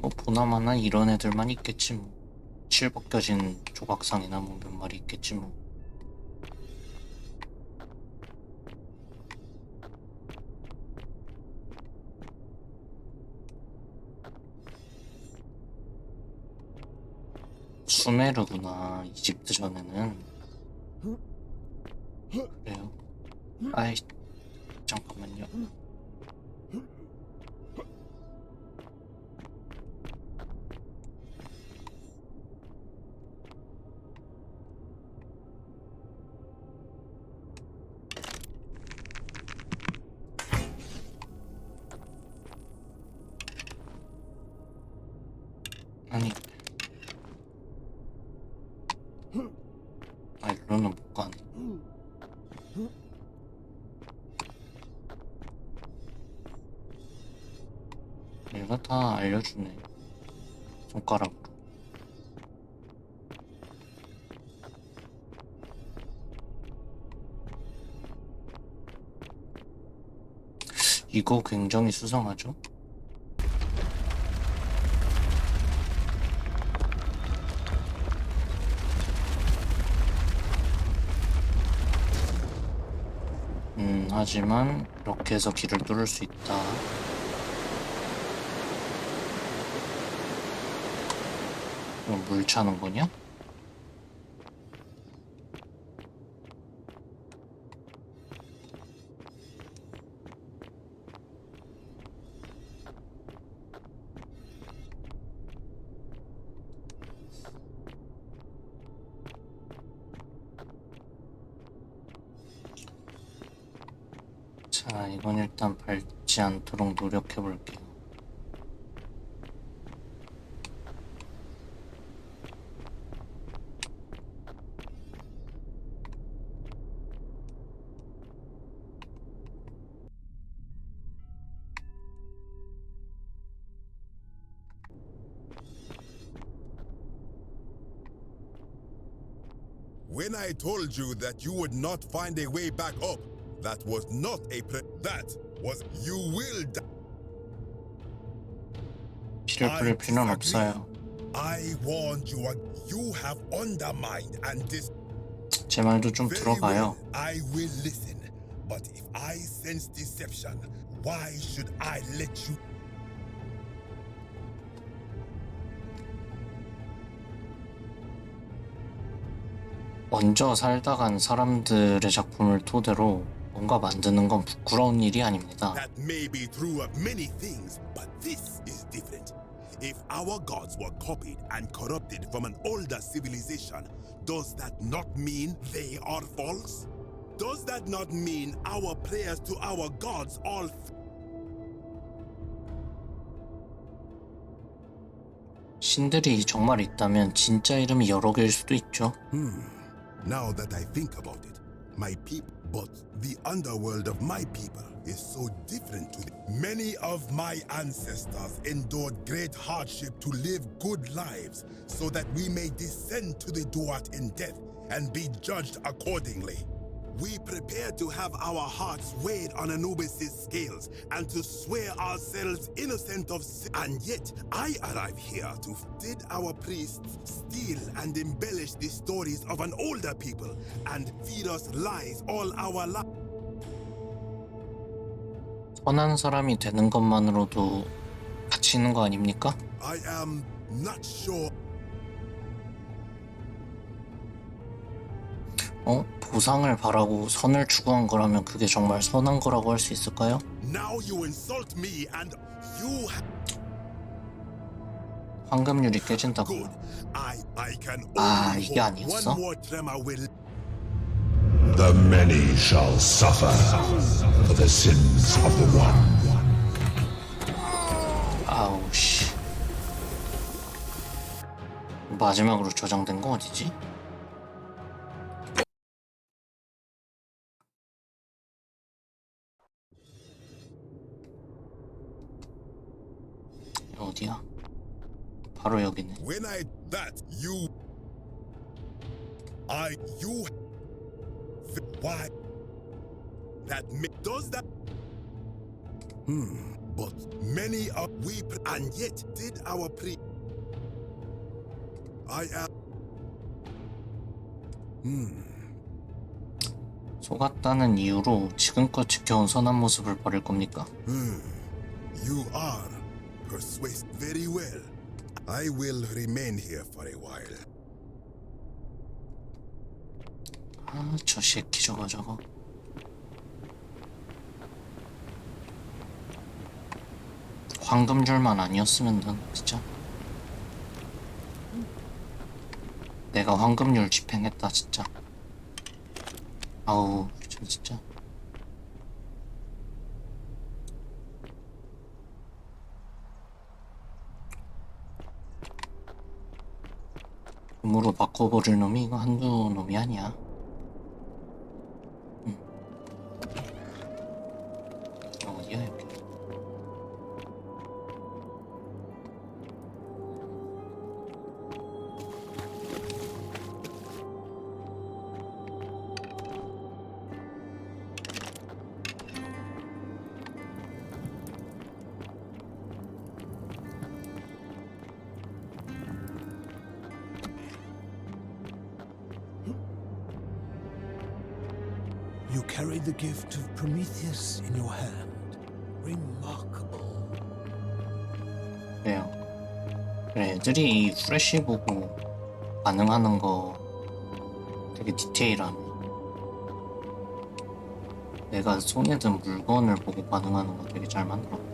뭐 보나마나 이런 애들만 있겠지 뭐. 실 벗겨진 조각상이나 뭐 몇 마리 있겠지 뭐. 수메르구나. 이집트 전에는. 그래요? 아이 잠깐만요. 아니 일로는 못 가네. 얘가 다 알려주네. 손가락으로. 이거 굉장히 수상하죠? 하지만 이렇게 해서 길을 뚫을 수 있다. 이건 물 차는 거냐? 자, 이건 일단 밟지 않도록 노력해 볼게요. When I told you that you would not find a way back up, that was not a that was you will die. 길 부릴 필요는 없어요. I warned you. You have undermined and 제 말도 좀 들어봐요. I will listen. But if I sense deception, why should I let you? 먼저 살다 간 사람들의 작품을 토대로 뭔가 만드는 건 부끄러운 일이 아닙니다. That may be true of many things, but this is different. If our gods were copied and corrupted from an older civilization, does that not mean they are false? Does that not mean our prayers to our gods all 신들이 정말 있다면 진짜 이름이 여러 개일 수도 있죠. Now that I think about it, my people, but the underworld of my people is so different to many of my ancestors endured great hardship to live good lives so that we may descend to the Duat in death and be judged accordingly. We prepare to have our hearts weighed on Anubis' scales and to swear ourselves innocent of sin. And yet, I arrive here to did our priests steal and embellish the stories of an older people and feed us lies all our lives. 선한 사람이 되는 것만으로도 가치 있는 거 아닙니까? I am not sure. 보상을 바라고 선을 추구한 거라면 그게 정말 선한 거라고 할 수 있을까요? Now you insult me and you 황금률이 깨진다고. 이게 아니었어? The many shall suffer for the sins of the one. 아우 씨. 마지막으로 저장된 거 어디지? 어디야? 바로 여기네. When I that you why that does that but many of we and yet did our pre I am 속았다는 이유로 지금껏 지켜온 선한 모습을 버릴 겁니까? You are persuasive very well. I will remain here for a while. 저 새끼 저거. 황금줄만 아니었으면 난 진짜. 내가 황금률 집행했다 진짜. 아우 저 진짜. 금으로 바꿔버릴 놈이 이거 한두 놈이 아니야. 어디야 여기? You carried the gift of Prometheus in your hand. Remarkable. 그래요. 그래, 애들이 이 프레쉬 보고 반응하는 거 되게 디테일함. 내가 손에 든 물건을 보고 반응하는 거 되게 잘 만들었다.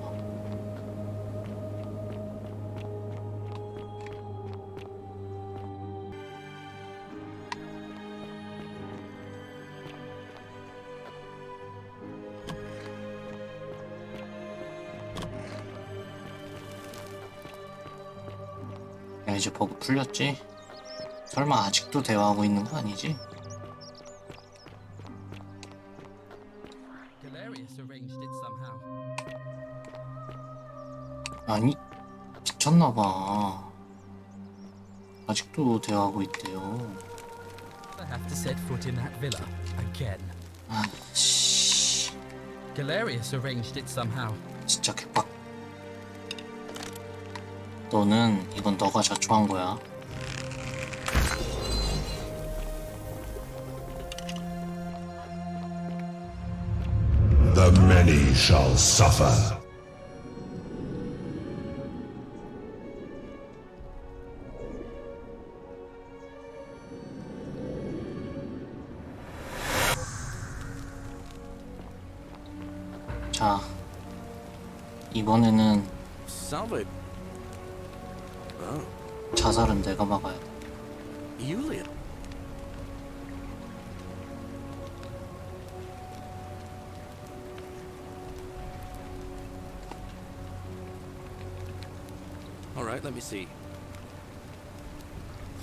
야, 이제 버그 풀렸지? 설마 아직도 대화하고 있는 거 아니지? 아니, 미쳤나봐. 아직도 대화하고 있대요. I have to set foot in that villa again. 아씨. Galerius arranged it somehow. 진짜 개빡. 이건 너가 자초한 거야. The many shall suffer. 자, 이번에는 Salve. Oh, 자살은 내가 막아야 돼. Yulia. All right, let me see.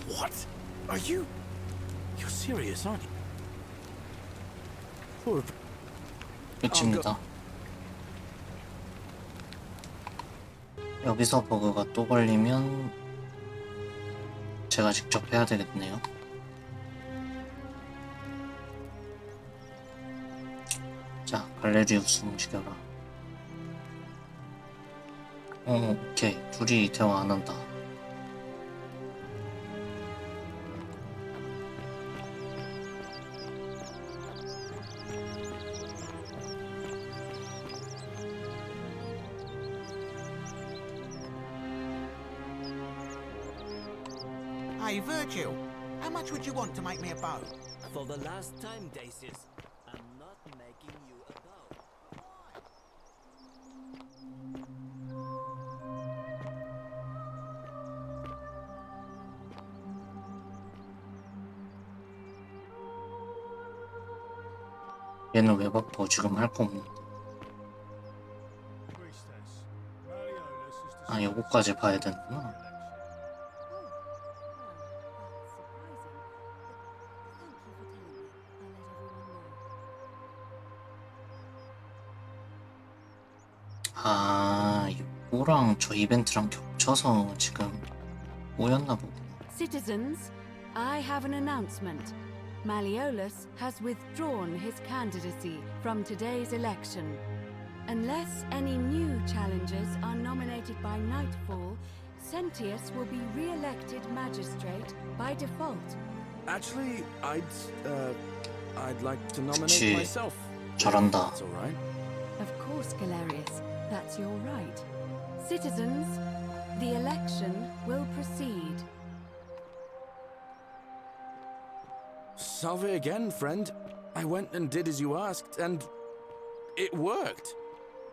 What? Are you? You're serious, aren't you? Poor. 끝입니다. 여기서 버그가 또 걸리면 제가 직접 해야 되겠네요. 자, 갈레리우스 움직여라. 오케이. 둘이 대화 안 한다. Hey, Virgil, how much would you want to make me a bow? For the last time, Dacius, I'm not making you a bow. 얘는 왜 바빠? 지금 할 거 없는데. 아, 요거까지 봐야 되는구나. 아, 요거랑 저 이벤트랑 겹쳐서 지금 모였나 보구나. Citizens, I have an announcement. Malleolus has withdrawn his candidacy from today's election. Unless any new challengers are nominated by nightfall, Sentius will be re-elected magistrate by default. Actually, I'd like to nominate 그치. myself. 잘한다. That's all right. Of course, Galerius, that's your right. Citizens, the election will proceed. Salve again, friend. I went and did as you asked, and it worked.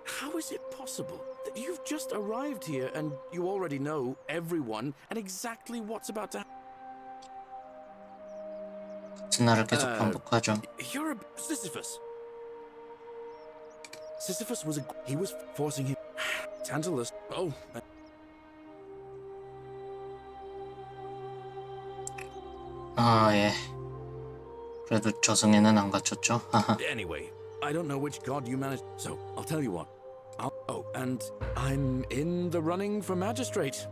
How is it possible that you've just arrived here and you already know everyone and exactly what's about to happen? 진화를 계속 반복하죠. You're a Sisyphus. Sisyphus was he was forcing him. Tantalus. Oh. 아, 예. 그래도 저승에는 안 갇혔죠. Anyway, I don't know which god you managed. So I'll tell you what. Oh, and I'm in the running for magistrate.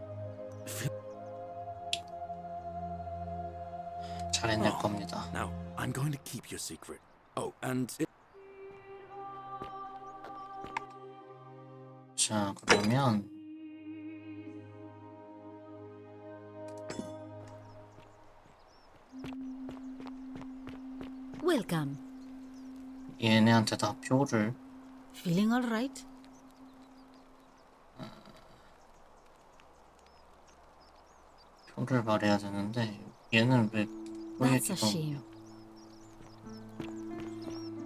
잘 해낼 겁니다. Now I'm going to keep your secret. Oh, and. 자, 그러면 Welcome. 얘네한테 다 표를 Feeling all right? 표를 말해야 되는데 얘는 왜 That's a shame.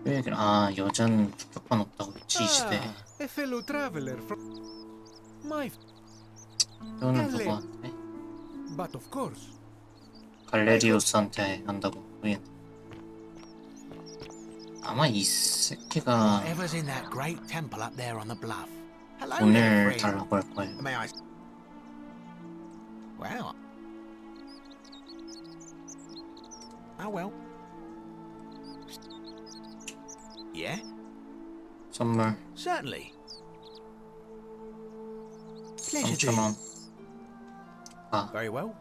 왜 얘기를 여자는 투표권 없다고 했지 이 시대에. A fellow traveler from my. 표는 누구한테? But of course. 갈레리우스한테 한다고. 얘는. 아마 이 새끼가 Whatever's in that great temple up there on the bluff. Hello, 오늘 there, friend. 달라고 할 거예요. May I? Wow. Oh well. Yeah. 선물 Certainly. Pleasure to 3,000원. Very well.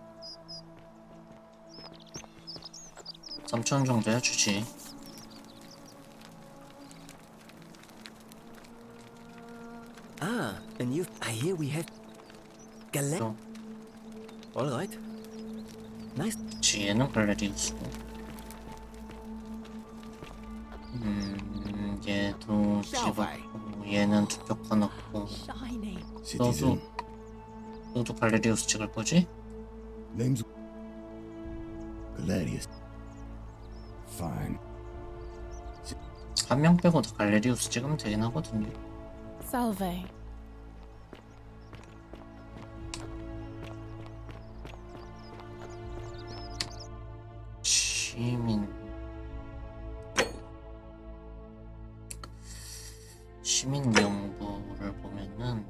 3,000원 정도 해주지. Ah, and I hear we have All right. Nice. 얘는 갈레리우스고. 얘도 찍었고, 얘는 투표권 없고. 너도 갈레리우스 찍을 거지? Name's Galerius. Fine. 한 명 빼고 다 갈레리우스 찍으면 되긴 하거든요. Salve. 시민 명부를 보면은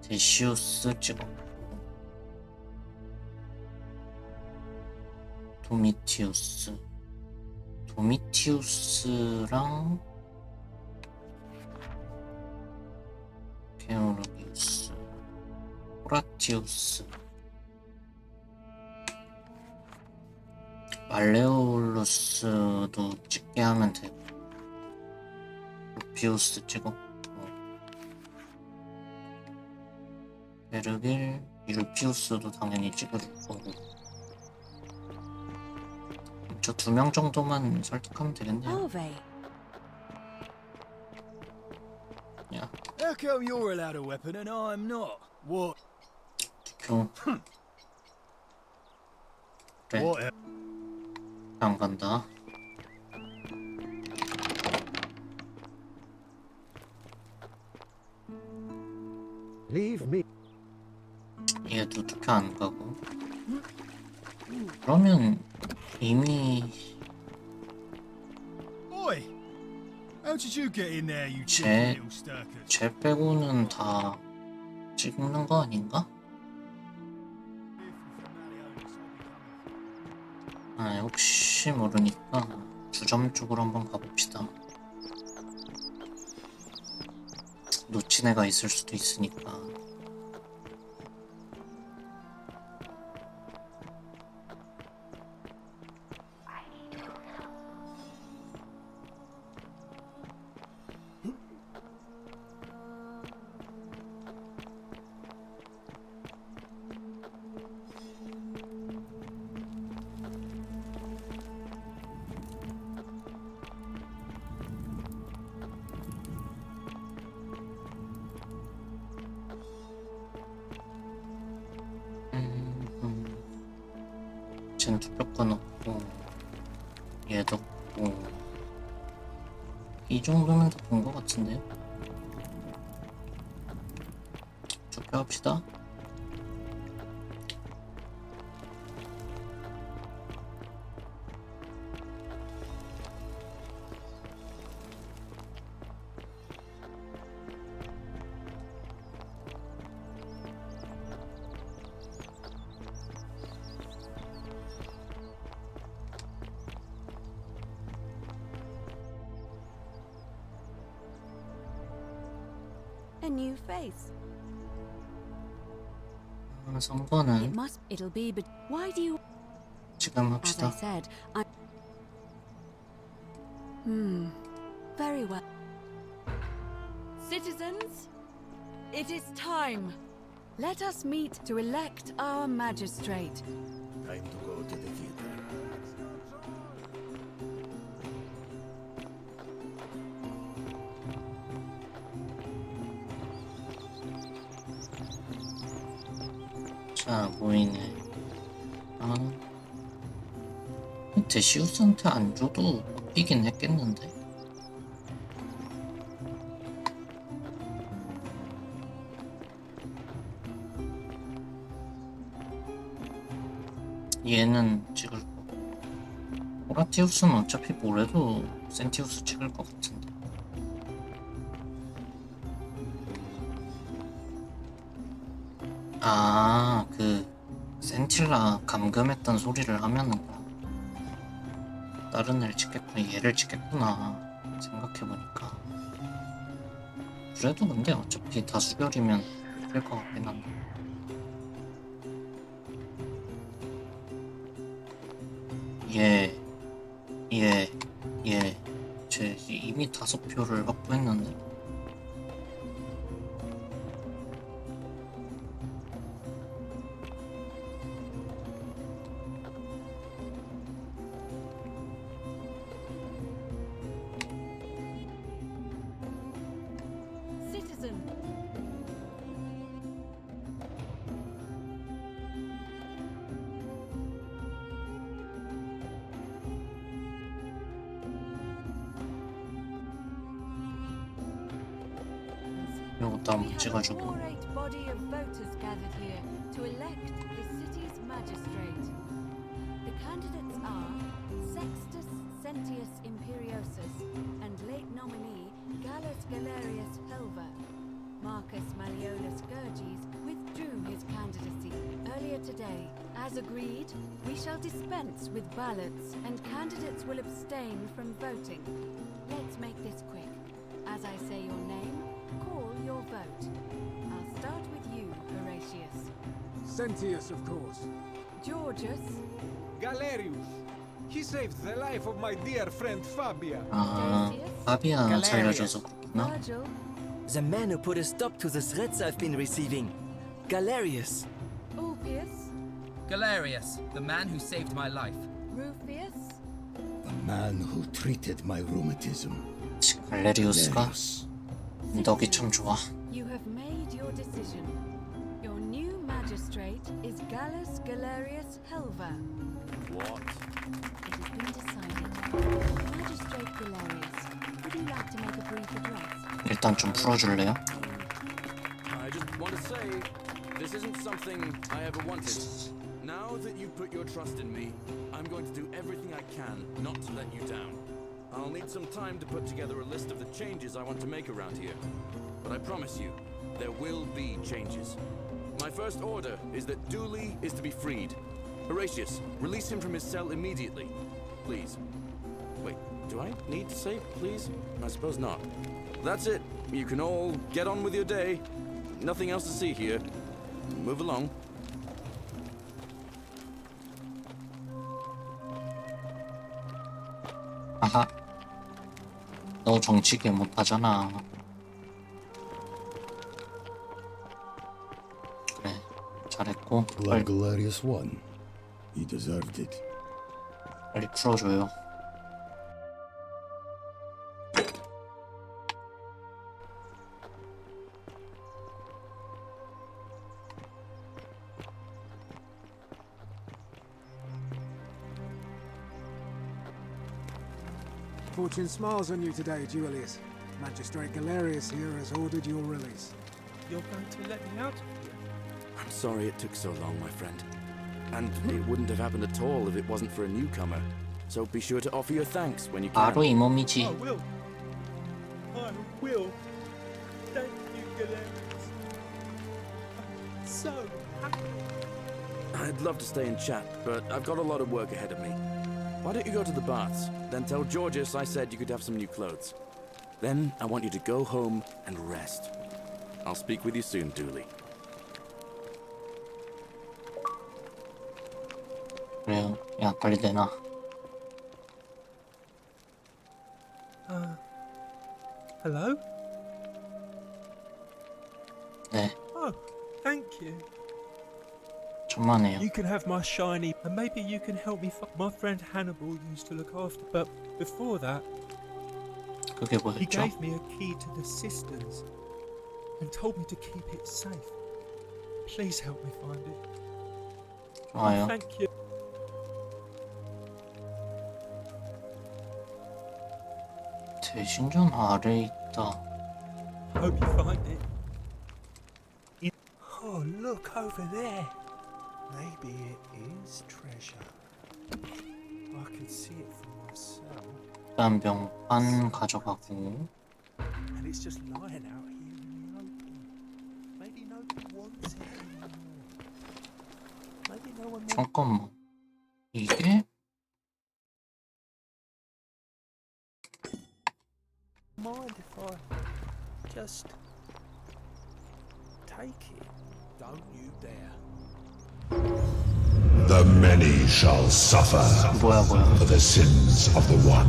데시우스 찍었고, 도미티우스랑 게오르기우스, 호라티우스, 말레올루스도 찍게 하면 되고, 루피우스 찍었고, 베르길, 율피우스도 당연히 찍을 거고. 저 2명 정도만 설득하면 되겠네요. 야, How come you're allowed a weapon and I'm not? What? 투표. 그래, What? 안 간다. Leave me. 얘도 투표 안 가고. 그러면 이미 Oi! How did you get in there, you cheeky little sturkers? 쟤 빼고는 다 찍는 거 아닌가? 아, 혹시 모르니까 주점 쪽으로 한번 가봅시다. 놓친 애가 있을 수도 있으니까. 쟤는 투표권 없고, 얘도 없고. 이 정도면 다 본 것 같은데요? 투표합시다. A new face. 선거는 It'll be, but why do you? 지금 As 합시다. I said, I. Very well. Citizens, it is time. Let us meet to elect our magistrate. Time to go to the theater. 자, 보이네. 아, 데시우스한테 안 줘도 뽑히긴 했겠는데. 얘는 찍을 거고, 호라티우스는 어차피 뭐래도 센티우스 찍을 것 같은데. 아, 그 센틸라 감금했던 소리를 하면은 다른 애를 찍겠구나, 얘를 찍겠구나 생각해보니까. 그래도 근데 어차피 다수결이면 될 것 같긴 한데. 쟤 이미 5표를 확보했는데. 이것도 한번 찍어주고. Great body of voters gathered here to elect the city's magistrate. The candidates are Sextus Sentius Imperiosus and late nominee Gallus Galerius Helva. Marcus Malleolus Gurges withdrew his candidacy earlier today. As agreed, we shall dispense with ballots and candidates will abstain from voting. Let's make this quick. As I say your name, call your vote. I'll start with you, Horatius. Sentius, of course. Georgius. Galerius. He saved the life of my dear friend Fabia. 아, 파비아 살려줘서 그렇구나. Virgil. The man who put a stop to the threats I've been receiving. Galerius. Ulpius. Galerius, the man who saved my life. Rufius. The man who treated my rheumatism. 갈레리우스가 덕이 참 좋아. You have made your decision. Your new magistrate is Gallus Galerius Helva. What? It has been decided. Magistrate Galerius, would you like to make a brief address? 일단 좀 풀어줄래요? I just want to say, this isn't something I ever wanted. Now that you put your trust in me, I'm going to do everything I can not to let you down. I'll need some time to put together a list of the changes I want to make around here. But I promise you, there will be changes. My first order is that Dooley is to be freed. Horatius, release him from his cell immediately. Please. Wait, do I need to say please? I suppose not. That's it. You can all get on with your day. Nothing else to see here. Move along. 아하. 너 정치계 못하잖아. 그래, 잘했고. Like Galerius won. He deserved it. 빨리 풀어줘요. Fortune smiles on you today, Julius. Magistrate Galerius here has ordered your release. You're going to let me out? I'm sorry it took so long, my friend. And it wouldn't have happened at all if it wasn't for a newcomer. So be sure to offer your thanks when you can. 바로 이 몸이지. I will. I will. Thank you, Galerius. I'm so happy. I'd love to stay and chat, but I've got a lot of work ahead of me. Why don't you go to the baths? Then tell Georgius I said you could have some new clothes. Then I want you to go home and rest. I'll speak with you soon, Dooley. 그래요. 야, 빨리 내놔. Hello? 네, Oh, thank you. 천만에요. You can have my shiny, and maybe you can help me. My friend Hannibal used to look after, but before that, 그게 he 뭐였죠? gave me a key to the cisterns and told me to keep it safe. Please help me find it. 좋아요. Thank you. 대신전 아래에 있다. Hope you find it. Oh, look over there. Maybe it is treasure. I can see it for myself. 일단 명판 가져가고. And it's just lying out here in the open. Maybe nobody wants it anymore. Maybe no one wants 잠깐만. 이게? mind if I just take it. Don't you dare. The many shall suffer for the sins of the one.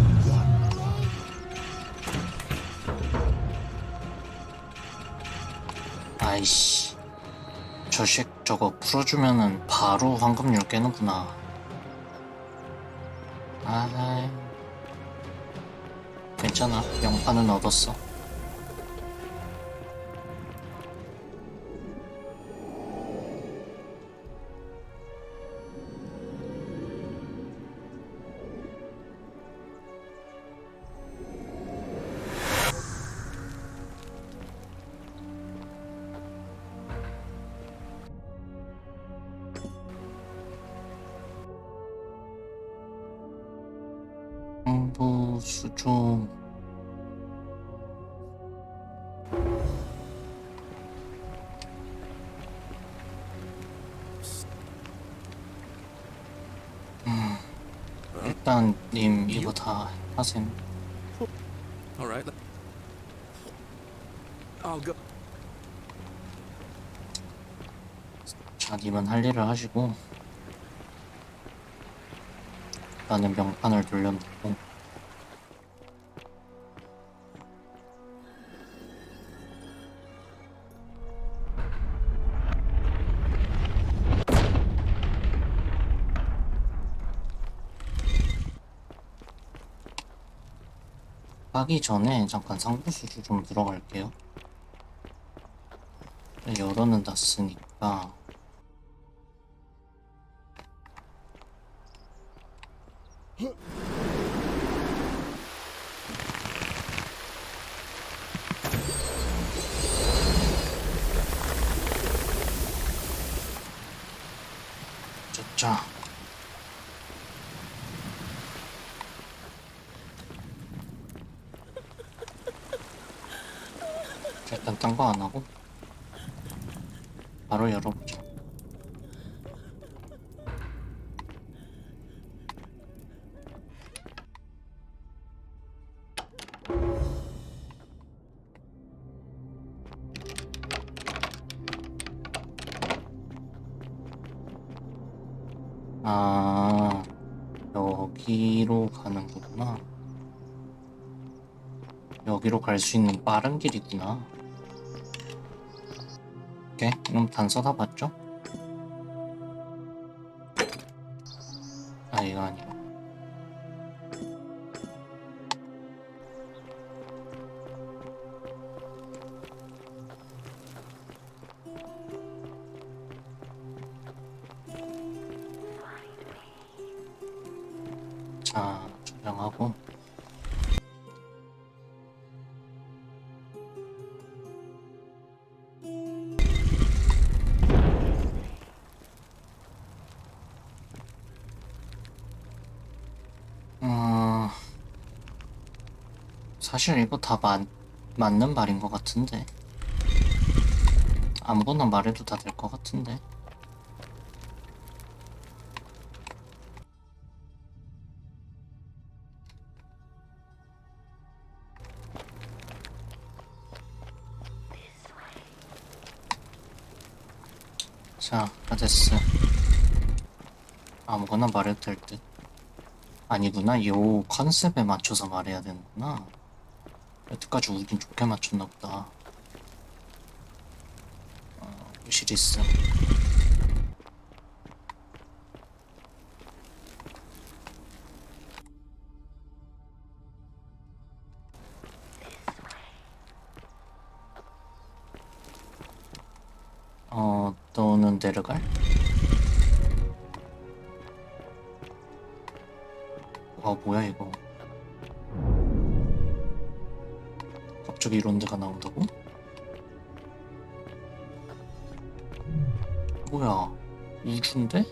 아이씨. 저거 풀어주면은 바로 황금률 깨는구나. 아, 괜찮아. 명판은 얻었어. 보스 좀 일단 님 이거 다 하셈. All right. I'll go. 자, 님은 할 일을 하시고 나는 명판을 돌려놓고 하기 전에 잠깐 상부수주 좀 들어갈게요. 열어는 놨으니까 자, 일단 딴 거 안 하고 바로 열어보자. 아, 여기로 가는 거구나. 여기로 갈 수 있는 빠른 길이구나. 오케이, 그럼 단서 다 봤죠? 아, 이거 아니고. 자, 저장하고 사실 이거 다 맞는 말인 것 같은데 아무거나 말해도 다 될 것 같은데. 자, 다 됐어. 아무거나 말해도 될 듯. 아니구나, 요 컨셉에 맞춰서 말해야 되는구나. 여태까지 우긴 좋게 맞췄나 보다. 시리스. 너는 내려갈? 뭐야 이거. 갑자기 이런 데가 나온다고? 뭐야, 우주인데?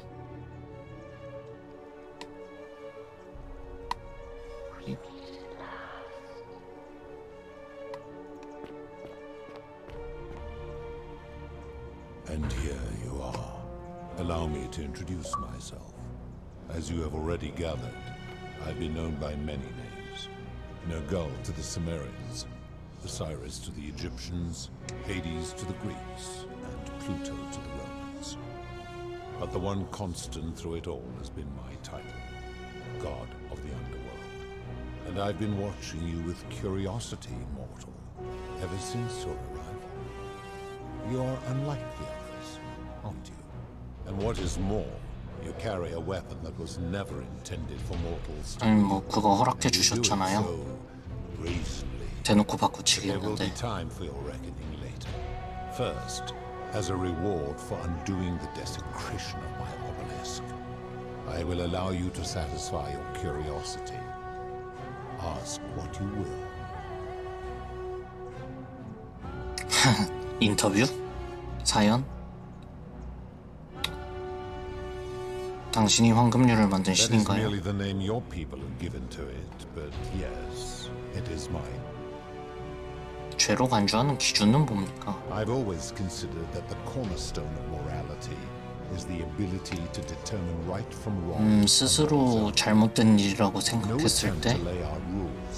And here you are. Allow me to introduce myself. As you have already gathered, I've been known by many names. Nergal to the Sumerians, Osiris to the Egyptians, Hades to the Greeks, and Pluto to the Romans. But the one constant through it all has been my title, God of the Underworld. And I've been watching you with curiosity, mortal, ever since your arrival. You're unlike the others, aren't you? And what is more, you carry a weapon that was never intended for mortals. 뭐 그거 허락해 주셨잖아요. 대놓고 바꾸치기 There will be 했는데. time for your reckoning later. First, as a reward for undoing the desecration of my obelisk, I will allow you to satisfy your curiosity. Ask what you will. 인터뷰? 사연? 당신이 황금류를 만든 That is 신인가요? merely the name your people have given to it, but yes, it is mine. 죄로 간주하는 기준은 뭡니까? I've always considered that the cornerstone of morality is the ability to determine right from wrong. 스스로 잘못된 일이라고 생각했을 때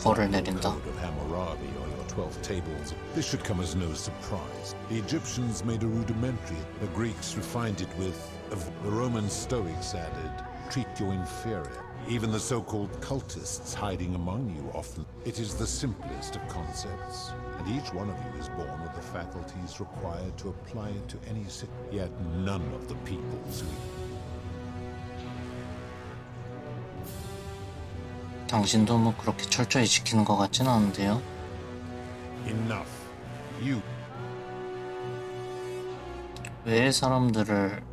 벌을 내린다. This should come as no surprise. The Egyptians made a rudimentary. The Greeks refined it with. The Roman Stoics added, treat your inferior. Even the so-called cultists hiding among you often. It is the simplest of concepts, and each one of you is born with the faculties required to apply it to any situation. Yet none of the peoples we. 당신도 뭐 그렇게 철저히 지키는 것 같진 않은데요. Enough. You. 왜 사람들을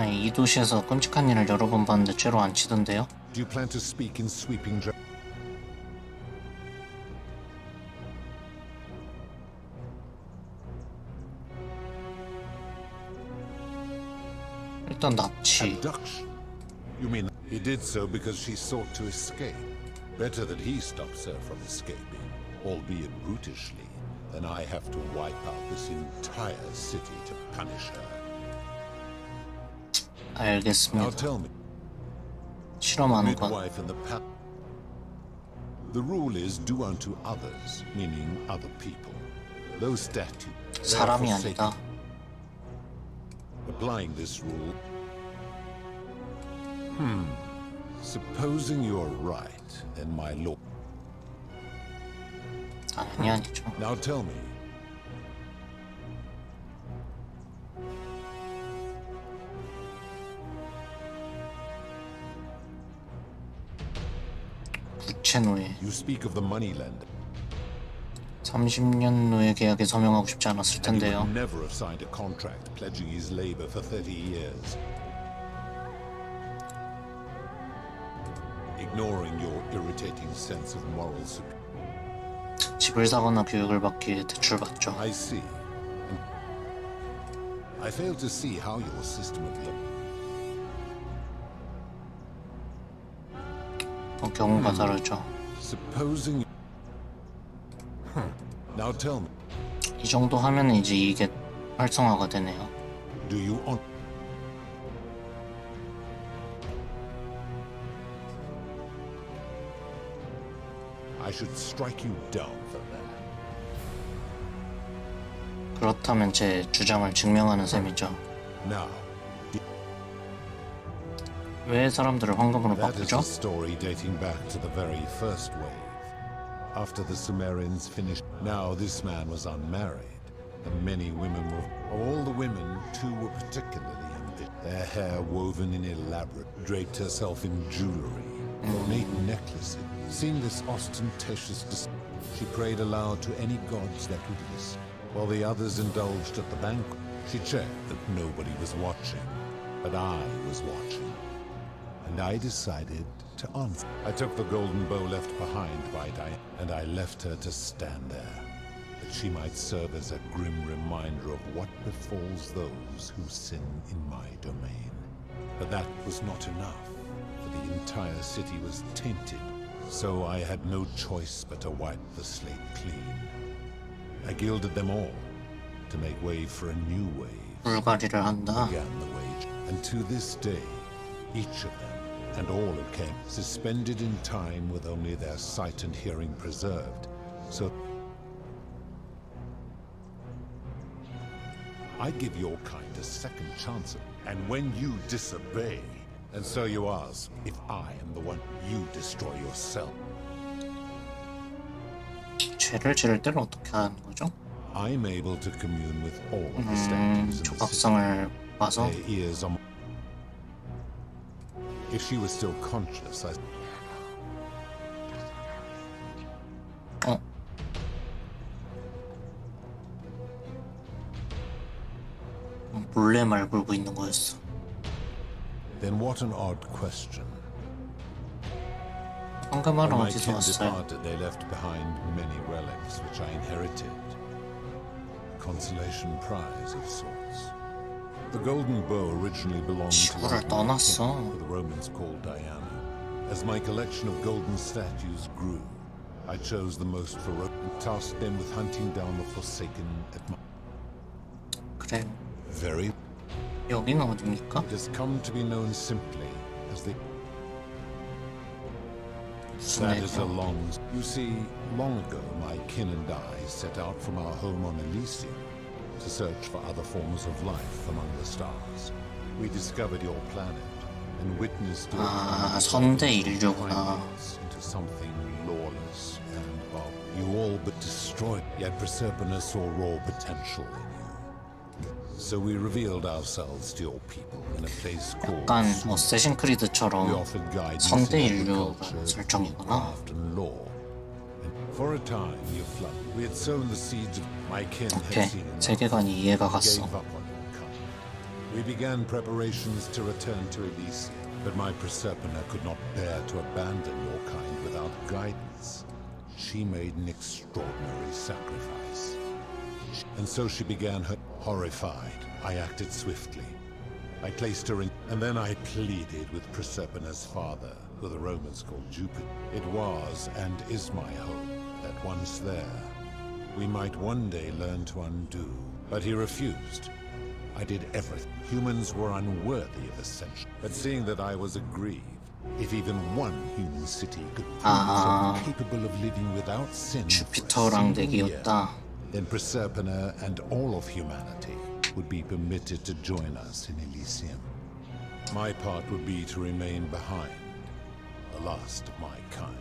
이 도시에서 끔찍한 일을 여러 번 봤는데 죄로 안 치던데요? Do you plan to speak in sweeping? 일단 납치. You mean he did so because she sought to escape? Better that he stops her from escaping, albeit brutishly, than I have to wipe out this entire city to punish her. 알겠습니다. Now tell me. 실험하는 것. The rule is do unto others, meaning other people. Those statutes. 사람이 아니다. Applying this rule. Supposing you're right, then my lord. 당연히 아니죠. Now tell me. 부채 노예. You speak of the moneylender. 30년 노예 계약에 서명하고 싶지 않았을 And he 텐데요. would never have signed a contract pledging his labor for 30 years. Ignoring your irritating sense of moral superiority. 집을 사거나 교육을 받기 위해 대출받죠. I see. I fail to see how your system of living. 경우가 다르죠. Supposing. Now tell me. 이 정도 하면 이제 이게 활성화가 되네요. Do you on? I should strike you down for that. 그렇다면 제 주장을 증명하는 셈이죠. Now. 왜 사람들을 황금으로 That is 바꾸죠? a story dating back to the very first wave. After the Sumerians finished, now this man was unmarried, and many women were. Of all the women, two were particularly ambitious. Their hair woven in elaborate, draped herself in jewelry, ornate necklaces. Seeing this ostentatious display, she prayed aloud to any gods that would listen. While the others indulged at the banquet, she checked that nobody was watching, but I was watching. And I decided to answer. I took the golden bow left behind by Diana, and I left her to stand there, that she might serve as a grim reminder of what befalls those who sin in my domain. But that was not enough, for the entire city was tainted, so I had no choice but to wipe the slate clean. I gilded them all, to make way for a new wave. 물갈이를 한다. Began the wage, and to this day, each of them, and all who came, suspended in time with only their sight and hearing preserved. So I give your kind a second chance, and when you disobey, and so you ask, if I am the one, you destroy yourself. 죄를 지을 때는 어떻게 하는 거죠? I'm able to commune with all of the statues in the city. 조각상을 봐서 Their ears are. If she was still conscious, I. 몰래 말 걸고 있는 거였어. Then what an odd question. 황금알은 When my 어디서 kin 왔어요? departed, they left behind many relics which I inherited. Consolation prize of sorts. The golden bow originally belonged to 지구를 떠났어. who the Romans called Diana. As my collection of golden statues grew, I chose the most ferocious and tasked them with hunting down the Forsaken at my... 그래. Very... 여기는 어디입니까? It has come to be known simply as the... That is a long... You see, long ago my kin and I set out from our home on Elysium to search for other forms of life among the stars. We discovered your planet and witnessed your 선대 인류구나. into something lawless and well, you all but destroyed, yet Proserpina saw raw potential in you. So we revealed ourselves to your people in a place called 약간 어쌔신 크리드처럼 We offered guidance 선대 in 인류라는 agriculture, 설정이구나. craft and law. For a time, you flooded. We had sown the seeds of my kin had 오케이, seen enough. 세계관이 이해가 Gave 갔어. up on your kind. We began preparations to return to Elysium, but my Proserpina could not bear to abandon your kind without guidance. She made an extraordinary sacrifice. And so she began her... Horrified, I acted swiftly. I placed her in... And then I pleaded with Proserpina's father, who the Romans called Jupiter. It was and is my hope that once there, we might one day learn to undo. But he refused. I did everything. Humans were unworthy of ascension. But seeing that I was aggrieved, if even one human city could prove itself capable of living without sin 주피터랑 내기였다. then Proserpina and all of humanity would be permitted to join us in Elysium. My part would be to remain behind, the last of my kind,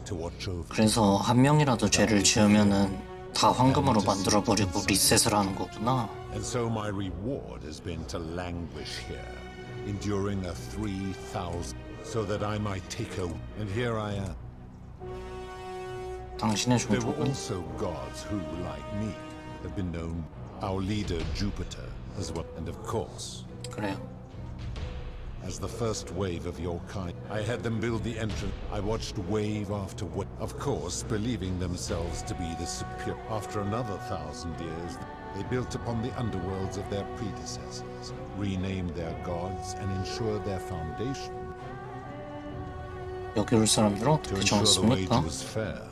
to watch over. 그래서 한 명이라도 죄를 지으면은 다 황금으로 만들어버리고 리셋을 하는 거구나. And so my reward has been to languish here, enduring a 3,000, so that I might take her. And here I am. 당신의 There were 종족은 also gods who, like me, have been known. Our leader Jupiter as well, and of course, 그래요. as the first wave of your kind, I had them build the entrance. I watched wave after wave, of course, believing themselves to be the superior. After another 1,000 years, they built upon the underworlds of their predecessors, renamed their gods, and ensured their foundation. 여기 올 사람들은 To 어떻게 ensure the wage 정했습니까? was fair,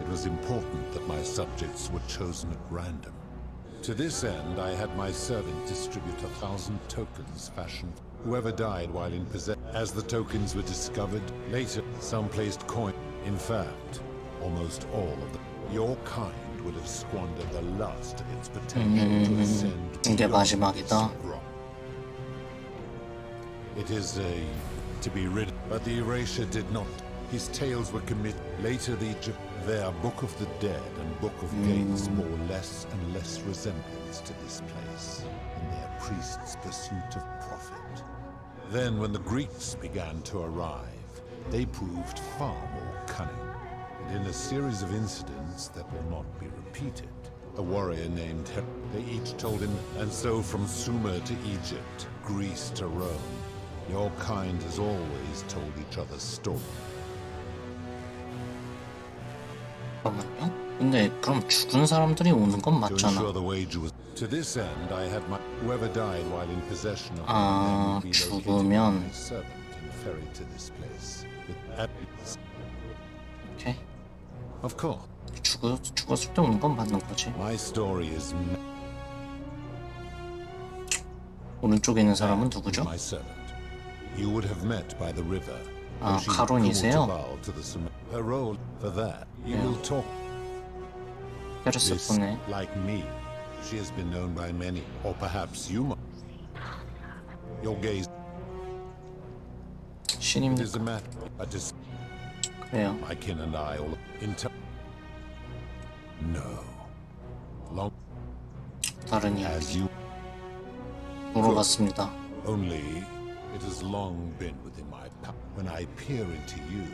it was important that my subjects were chosen at random. To this end, I had my servant distribute 1,000 tokens fashioned. Whoever died while in possession. As the tokens were discovered, later some placed coin. In fact, almost all of them. Your kind would have squandered the last of its potential to ascend. 이게 마지막이다. It is to be rid, but the erasure did not. His tales were committed. Later, their Book of the Dead and Book of Gates bore less and less resemblance to this place in their priests' pursuit of profit. Then, when the Greeks began to arrive, they proved far more cunning. And in a series of incidents that will not be repeated, a warrior named they each told him, and so from Sumer to Egypt, Greece to Rome, your kind has always told each other's story. 잠깐만요. 근데 그럼 죽은 사람들이 오는 건 To 맞잖아. ensure the wage was to this end, I had my whoever died while in possession of 아, them would be located 죽으면 by my servant and ferried to this place. 오케이. Of course. 죽었을 때 오는 건 맞는 거지. My story is 오른쪽에 있는 사람은 누구죠? my servant. You would have met by the river. 아, She 카론이세요? called to the her role for that. You will talk. This, 페르세포네. like me, she has been known by many, or perhaps you might. Your gaze. It 신입니까? is a matter. But is 그래요. my kin and I all No. Long 다른 as 이야기 you 물어봤습니다. only it has long been within my power. When I peer into you,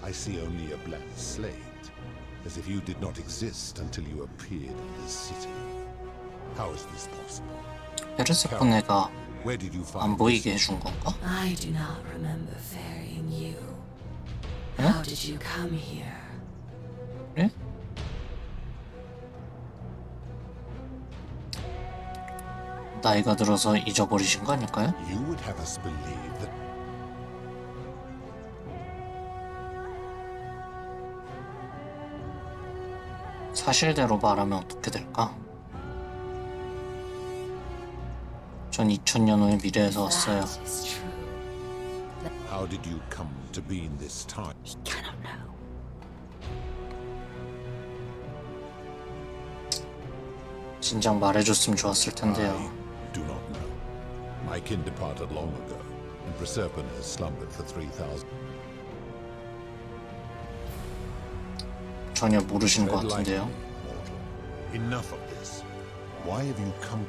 I see only a blank slate, as if you did not exist until you appeared in this city. How is this possible? 페르세포네가 Where did you 안 find 보이게 해준 건가? I do not remember ferrying you. How did you come here? 나이가 들어서 잊어버리신 거 아닐까요? You would have us believe that 사실대로 말하면 어떻게 될까? 전 2000년 후의 미래에서 왔어요. how did you come to be in this time? 진작 말해줬으면 좋았을 텐데요. I do not know. My kin departed long ago, and Proserpine has slumbered for 3,000. 전혀 모르시는 것 같은데요. Enough of this. Why have you come?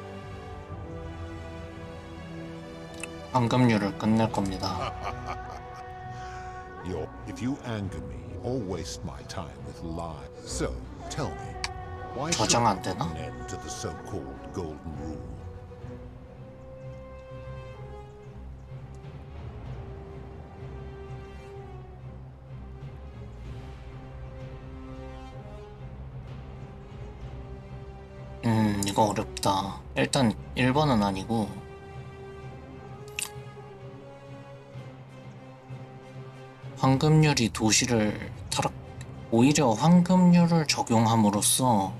황금률을 끝낼 겁니다. If you anger me or waste my time with lies, so tell me, why should 저장 I 안 되나? put an end to the so-called golden rule? 이거 어렵다. 일단 1번은 아니고 황금률이 도시를 오히려 황금률을 적용함으로써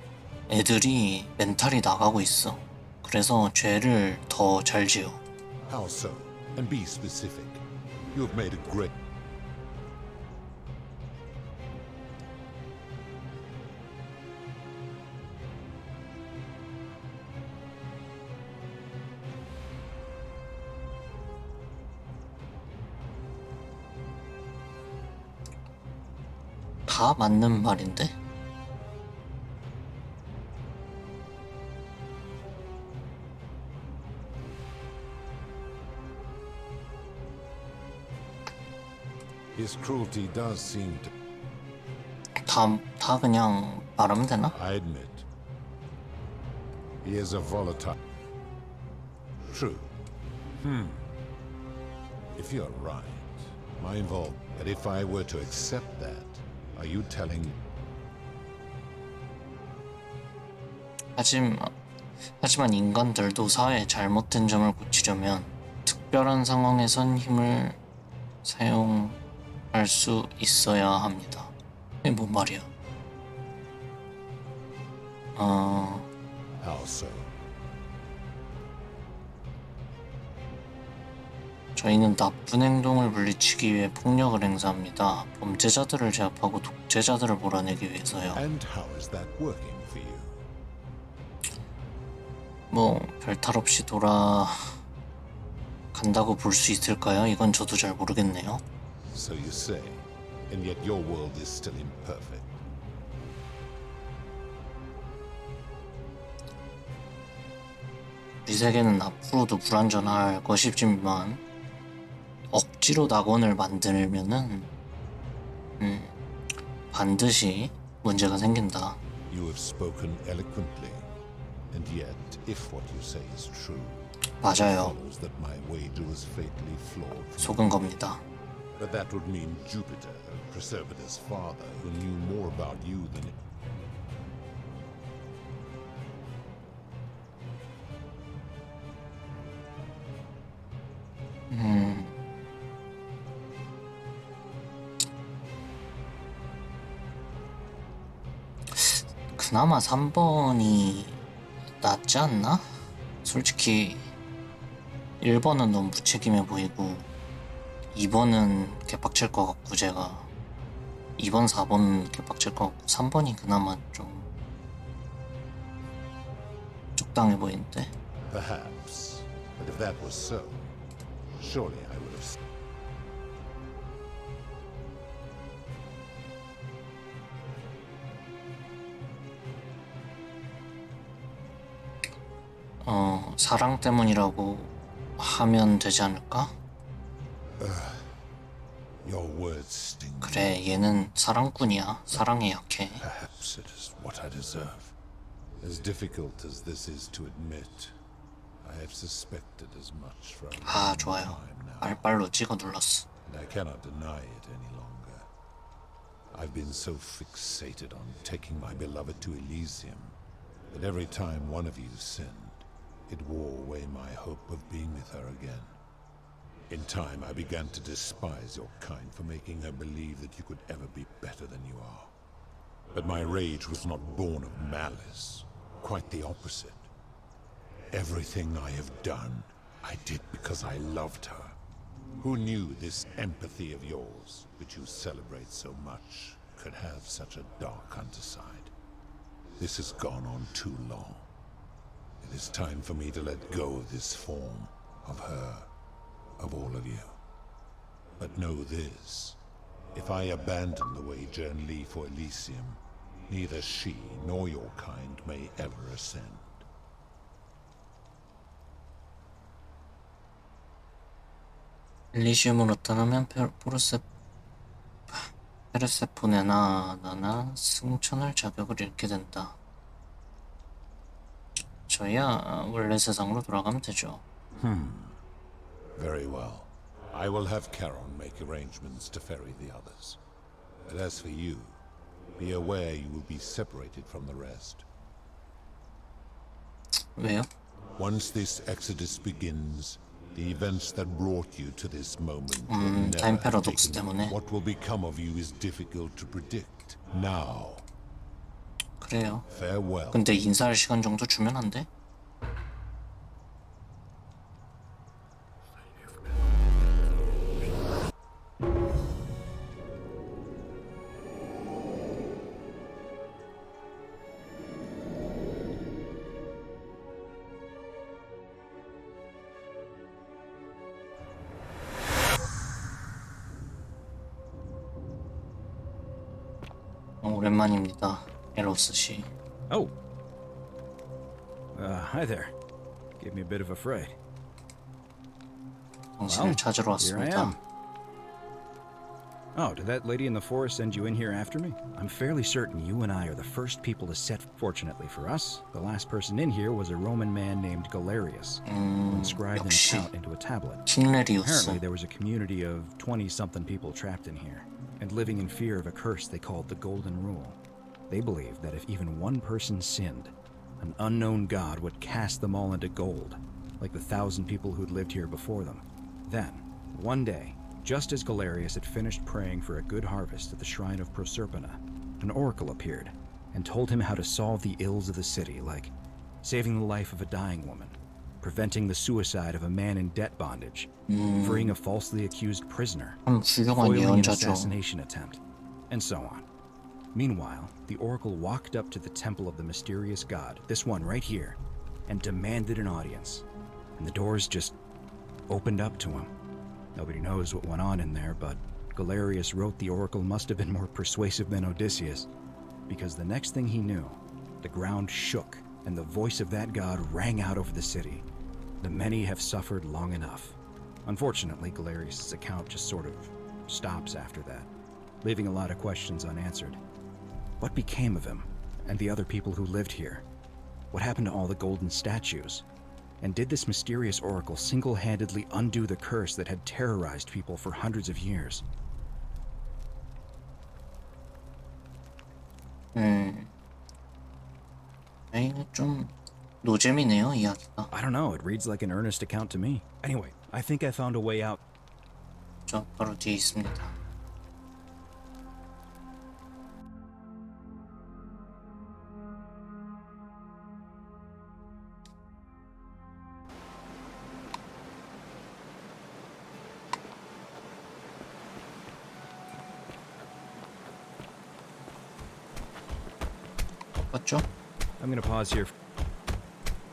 애들이 멘탈이 나가고 있어. 그래서 죄를 더 잘 지어. How so? And be specific. You have made a great... 다 맞는 말인데? His cruelty does seem to... 다 그냥 말하면 되나? I admit. He is a volatile... True. If you're right, my involvement... But if I were to accept that, are you telling... 하지만 인간들도 사회의 잘못된 점을 고치려면 특별한 상황에선 힘을 사용할 수 있어야 합니다. 이게 뭔 말이야? How so? 저희는 나쁜 행동을 물리치기 위해 폭력을 행사합니다. 범죄자들을 제압하고 독재자들을 몰아내기 위해서요. And how is that working for you? 뭐 별탈 없이 돌아간다고 볼 수 있을까요? 이건 저도 잘 모르겠네요. So you say, and yet your world is still imperfect. 우리 세계는 앞으로도 불완전할 것이지만 억지로 낙원을 만들면은 반드시 문제가 생긴다. You have spoken eloquently, and yet, if what you say is true, 맞아요. it follows that my wager was fatally flawed. 속은 겁니다. But that would mean Jupiter, Proserpina's father, who knew more about you than... 그나마 3번이 낫지 않나? 솔직히 1번은 너무 무책임해 보이고 2번은 개빡칠 것 같고 제가 2번, 4번 개빡칠 것 같고 3번이 그나마 좀 적당해 보이는데? Perhaps. But if that was so, surely I would have... 사랑 때문이라고 하면 되지 않을까? Your words sting. 그래, 얘는 사랑꾼이야. 사랑에 약해. Perhaps it is what I deserve. As difficult as this is to admit, I have suspected as much from 좋아요. 말빨로 찍어 눌렀어. and I cannot deny it any longer. I've been so fixated on taking my beloved to Elysium that every time one of you sinned, It wore away my hope of being with her again. In time, I began to despise your kind for making her believe that you could ever be better than you are. But my rage was not born of malice. Quite the opposite. Everything I have done, I did because I loved her. Who knew this empathy of yours, which you celebrate so much, could have such a dark underside? This has gone on too long. It is time for me to let go of this form, of her, of all of you. But know this, if I abandon the way Jern Lee for Elysium, neither she nor your kind may ever ascend. 엘리시움으로 떠나면 페르세포네나 나나 승천할 자격을 잃게 된다. 저야 원래 세상으로 돌아가면 되죠. Very well. I will have Charon make arrangements to ferry the others. But as for you, be aware you will be separated from the rest. 왜요? Once this exodus begins, the events that brought you to this moment will never 타임 have 패러독스 taken 때문에. you. What will become of you is difficult to predict. Now, 그래요. farewell. 근데 인사할 시간 정도 주면 안 돼? 오랜만입니다. 에로스 씨. Oh. Hi there. Gave me a bit of a fright. 당신을 찾으러 Here I 왔습니다. am. Oh, did that lady in the forest send you in here after me? I'm fairly certain you and I are the first people to set. Fortunately for us, the last person in here was a Roman man named Galerius, who inscribed an 역시 account into a tablet. 킹레리우스. Apparently, there was a community of 20-something people trapped in here, and living in fear of a curse they called the Golden Rule. They believed that if even one person sinned, an unknown god would cast them all into gold, like the 1,000 people who'd lived here before them. Then, one day, just as Galerius had finished praying for a good harvest at the shrine of Proserpina, an oracle appeared and told him how to solve the ills of the city, like saving the life of a dying woman, preventing the suicide of a man in debt bondage, freeing a falsely accused prisoner, 훌륭한 foiling an 예언자죠. assassination attempt, and so on. Meanwhile, the oracle walked up to the temple of the mysterious god, this one right here, and demanded an audience. And the doors just opened up to him. Nobody knows what went on in there, but Galerius wrote the oracle must have been more persuasive than Odysseus, because the next thing he knew, the ground shook, and the voice of that god rang out over the city. The many have suffered long enough. Unfortunately, Galerius' account just sort of stops after that, leaving a lot of questions unanswered. What became of him, and the other people who lived here? What happened to all the golden statues? And did this mysterious oracle single-handedly undo the curse that had terrorized people for hundreds of years? 이게 좀 노잼이네요, 이야기가. I don't know, it reads like an earnest account to me. Anyway, I think I found a way out. 저 바로 뒤에 있습니다. 맞죠? I'm gonna pause here.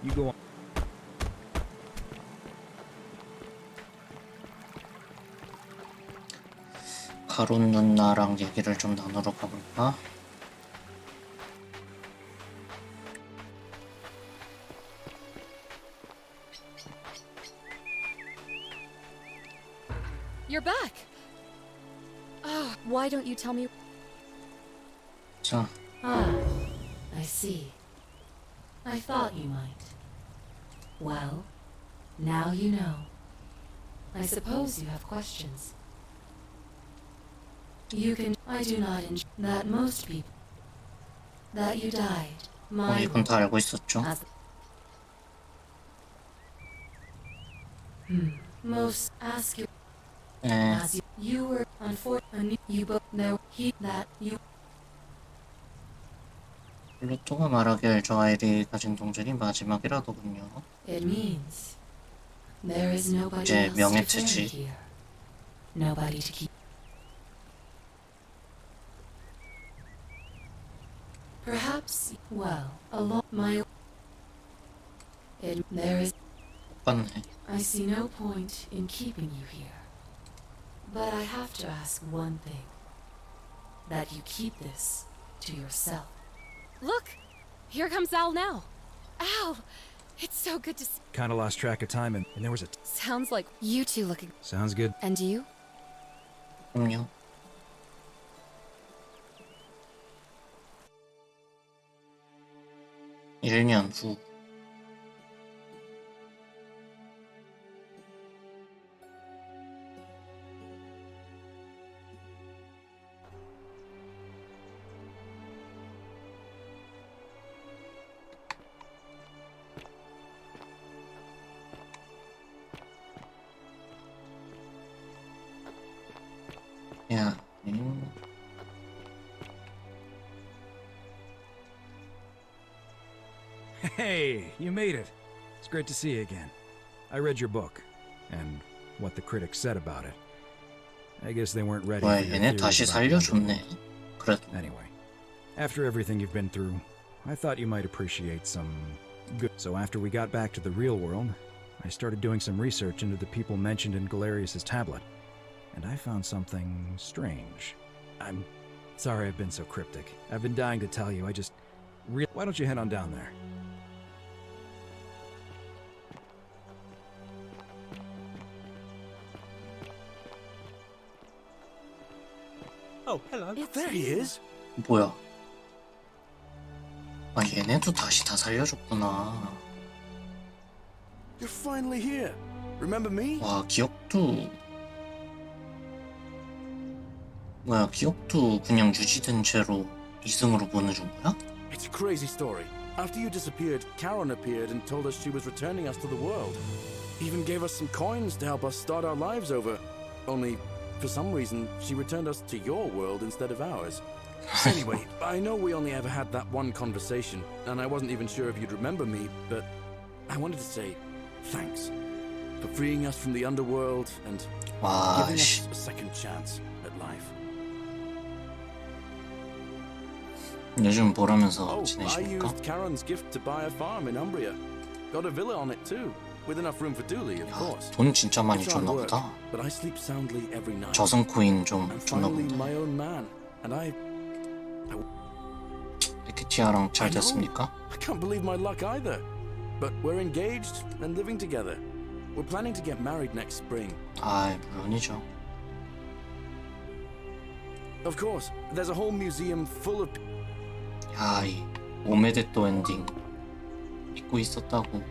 You go on. 가론 누나랑 얘기를 좀 나누러 가볼까? You're back. Oh, why don't you tell me? 자, Ah, I see. I thought you might. Well, now you know. I suppose you have questions. You can. I do not enjoy that most people. That you died. My 이건 다 알고 있었죠. as Most ask you 예. as you were unfortunate. You both know that you. 플루토가 말하길 저 아이들이 가진 동전이 마지막이라더군요. It means there is nobody 이제 else to carry 명예체지. here. Nobody to keep. Perhaps, well, along my. There is. 맞네. I see no point in keeping you here. But I have to ask one thing. That you keep this to yourself. Look! Here comes Al now. Al! It's so good to see. Kinda lost track of time and there was a... Sounds like you two looking. Sounds good. And you? 그럼요. 1년 후. 야, Hey, you made it. It's great to see you again. I read your book, and what the critics said about it. I guess they weren't ready 와, for your 얘네 theories 다시 about the 살려줬네. 그래도. Anyway, after everything you've been through, I thought you might appreciate some good. So after we got back to the real world, I started doing some research into the people mentioned in Galerius's tablet, and I found something strange. I'm sorry I've been so cryptic. I've been dying to tell you, Why don't you head on down there? Oh, hello. There he is. 뭐야? 아, 얘네도 다시 다 살려줬구나. You're finally here. Remember me? 와, 기억도 뭐야, 기억도 그냥 유지된 채로 2승으로 보내준 거야? It's a crazy story. After you disappeared, Karen appeared and told us she was returning us to the world. Even gave us some coins to help us start our lives over. Only, for some reason, she returned us to your world instead of ours. Anyway, I know we only ever had that one conversation, and I wasn't even sure if you'd remember me, but I wanted to say thanks for freeing us from the underworld and giving us a second chance at life. 요즘 뭘 하면서 I 지내십니까? used Karen's gift to buy a farm in Umbria. Got a villa on it too, with enough room for Dooley, of course. 돈 진짜 많이 It's hard 줬나 work, 보다. but I sleep soundly every night. 저승 코인 좀 I'm 줬나 finally 본데. my own man, and I 레티티아랑 잘 I know. 됐습니까? I can't believe my luck either. But we're engaged and living together. We're planning to get married next spring. 아, 물론이죠. Of course, there's a whole museum full of 야, 이 오메데또 엔딩 믿고 있었다고.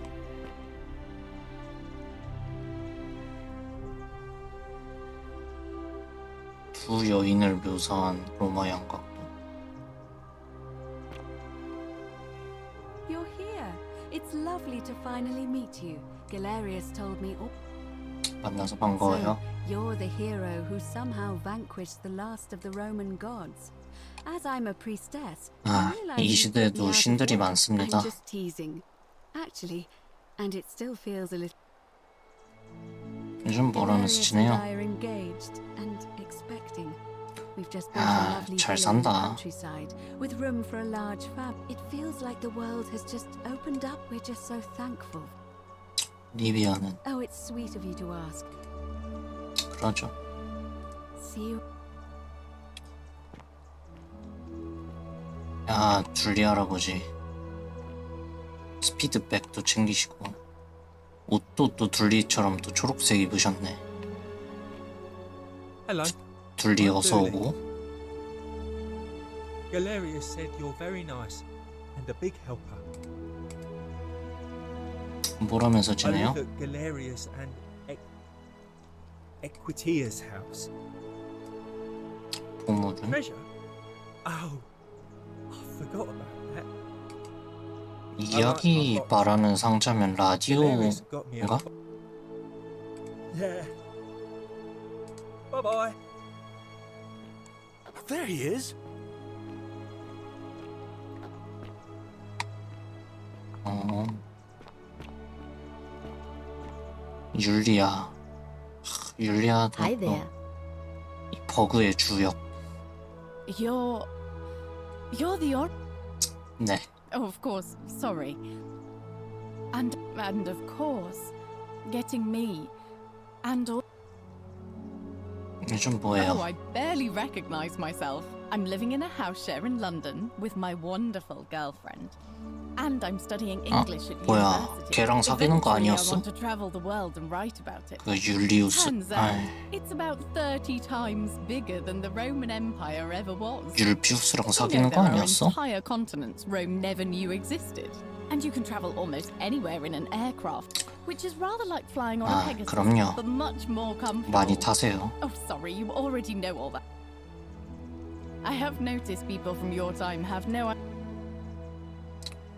두 여인을 묘사한 로마 양각도. You're here. It's lovely to finally meet you. Galerius told me all. 만나서 반가워요. So, you're the hero who somehow vanquished the last of the Roman gods. As I'm a priestess, 아, I realize 이 you 시대에도 put me out of 신들이 work. 많습니다. I'm just teasing. Actually, and it still feels a little. 요즘 뭘 하면서 Galerius 지내요? and I are engaged and expecting. We've just built 야, a lovely 잘 villa in the 산다. countryside with room for a large family. It feels like the world has just opened up. We're just so thankful. 리비아는 Oh, it's sweet of you to ask. 그러죠. See you. 야, 둘리 할아버지 스피드백도 챙기시고 옷도 또 둘리처럼 또 초록색 입으셨네. Hello. 둘리 I'm 어서 Dooley. 오고. Galerius said you're very nice and a big helper. 뭘 하면서 I 지내요? live at Galerius and Equitia's house. 보물은? Treasure? Oh, I forgot about that. 이야기 말하는 상자면 Galerius got me a 라디오인가? Yeah. Bye-bye. There he is. 율리아. 율리아도 Hi 또 there. 이 버그의 주역. You're the or. 네. Oh, of course. Sorry. And of course, getting me, and all. 요즘 뭐예요? Oh, I barely recognize myself. I'm living in a house share in London with my wonderful girlfriend. And I'm studying English at 뭐야, university. 걔랑 사귀는 거 Eventually, I 아니었어? want to travel the world and write about it. 그 율리우스. Turns out, it's about 30 times bigger than the Roman Empire ever was. 율비우스랑 You know, 사귀는 거 there are 아니었어? entire continents Rome never knew existed. And you can travel almost anywhere in an aircraft, which is rather like flying on a Pegasus, 그럼요. but much more comfortable. 많이 타세요. Oh, sorry, you already know all that. I have noticed people from your time have no idea.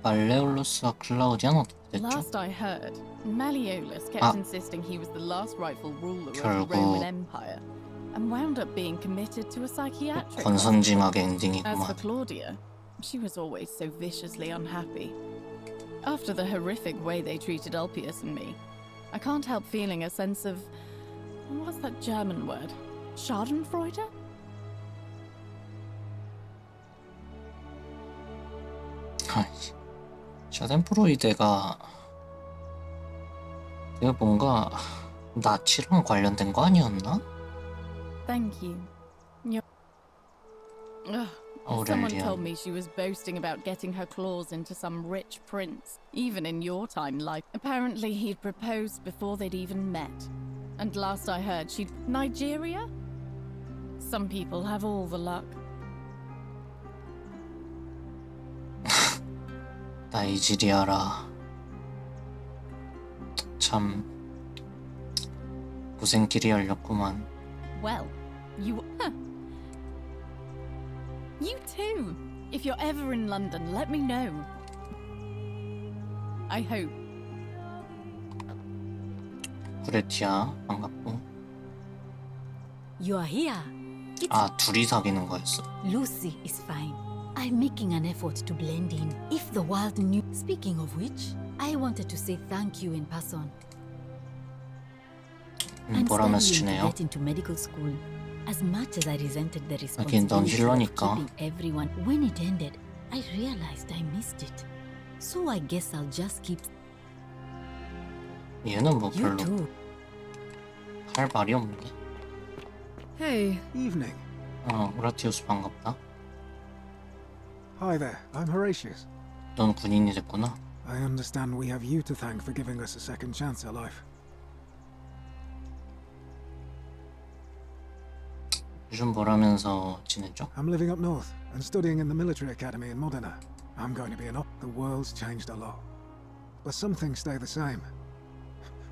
말레올로스와 클라우디안 어떻게 됐죠? Last I heard, Malleolus kept insisting he was the last rightful ruler of the 결국 Roman Empire, and wound up being committed to a psychiatric 권선징악의 As for 엔딩이구만. Claudia, she was always so viciously unhappy. After the horrific way they treated Ulpius and me, I can't help feeling a sense of... what's that German word? Schadenfreude? 샤덴프로이데가 그게 뭔가 나치랑 관련된 거 아니었나? Thank you. Someone told me she was boasting about getting her claws into some rich prince, even in your time life. Apparently he'd proposed before they'd even met. And last I heard she'd... Nigeria? Some people have all the luck. 나이지리아라. 참 고생길이 열렸구만. Well, you... You too! If you're ever in London, let me know. I hope. 쿠레티아 반갑고. You are here. 아, 둘이 사귀는 거였어. Lucy is fine. I'm making an effort to blend in. If the world knew. Speaking of which, I wanted to say thank you in person. I'm 뭐라면서 studying to 지내요? get into medical school. As much as I resented the 하긴 넌 responsibility of 힐러니까. keeping everyone, when it ended, I realized I missed it. So I guess I'll just keep. 얘는 뭐 You 별로 too. 할 말이 없네. Hey. Evening. 호라티우스 반갑다. Hi there, I'm Horatius. 넌 군인이 됐구나. I understand we have you to thank for giving us a second chance at life. 요즘 뭐라면서 지내죠? I'm living up north and studying in the military academy in Modena. I'm going to be an op. The world's changed a lot, but some things stay the same.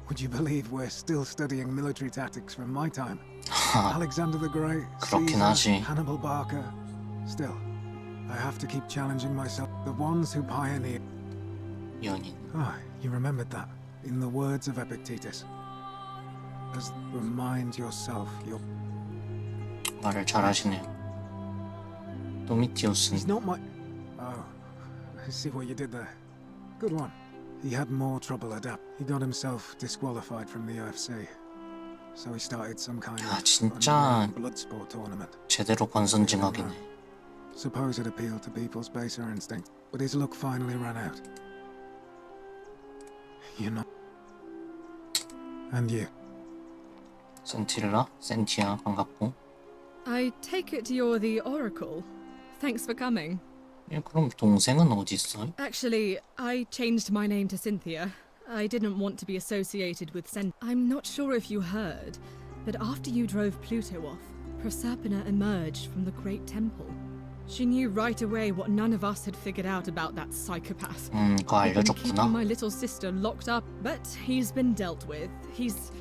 Would you believe we're still studying military tactics from my time? Alexander the Great, 그렇긴 Caesar, 하지. Hannibal Barca. Still, I have to keep challenging myself. The ones who pioneered. 연인. Ah, you remembered that. In the words of Epictetus. As remind yourself your. 말을 잘하시네요. 도미티우스는 He's not my. Oh, I see what you did there. Good one. He had more trouble adapt. He got himself disqualified from the UFC. So he started some kind of 진짜 blood sport tournament. 제대로 권선징악이네. Suppose it appealed to people's baser instinct, but his luck finally ran out. You know. And you. 센틸라, 센티아 반갑고. I take it you're the Oracle. Thanks for coming. 예, 그럼 동생은 어디 있어? Actually, I changed my name to Cynthia. I didn't want to be associated with I'm not sure if you heard, but after you drove Pluto off, Proserpina emerged from the Great Temple. She knew right away what none of us had figured out about that psychopath. 그거 He'd been 알려줬구나. keeping my little sister locked up, but he's been dealt with. He's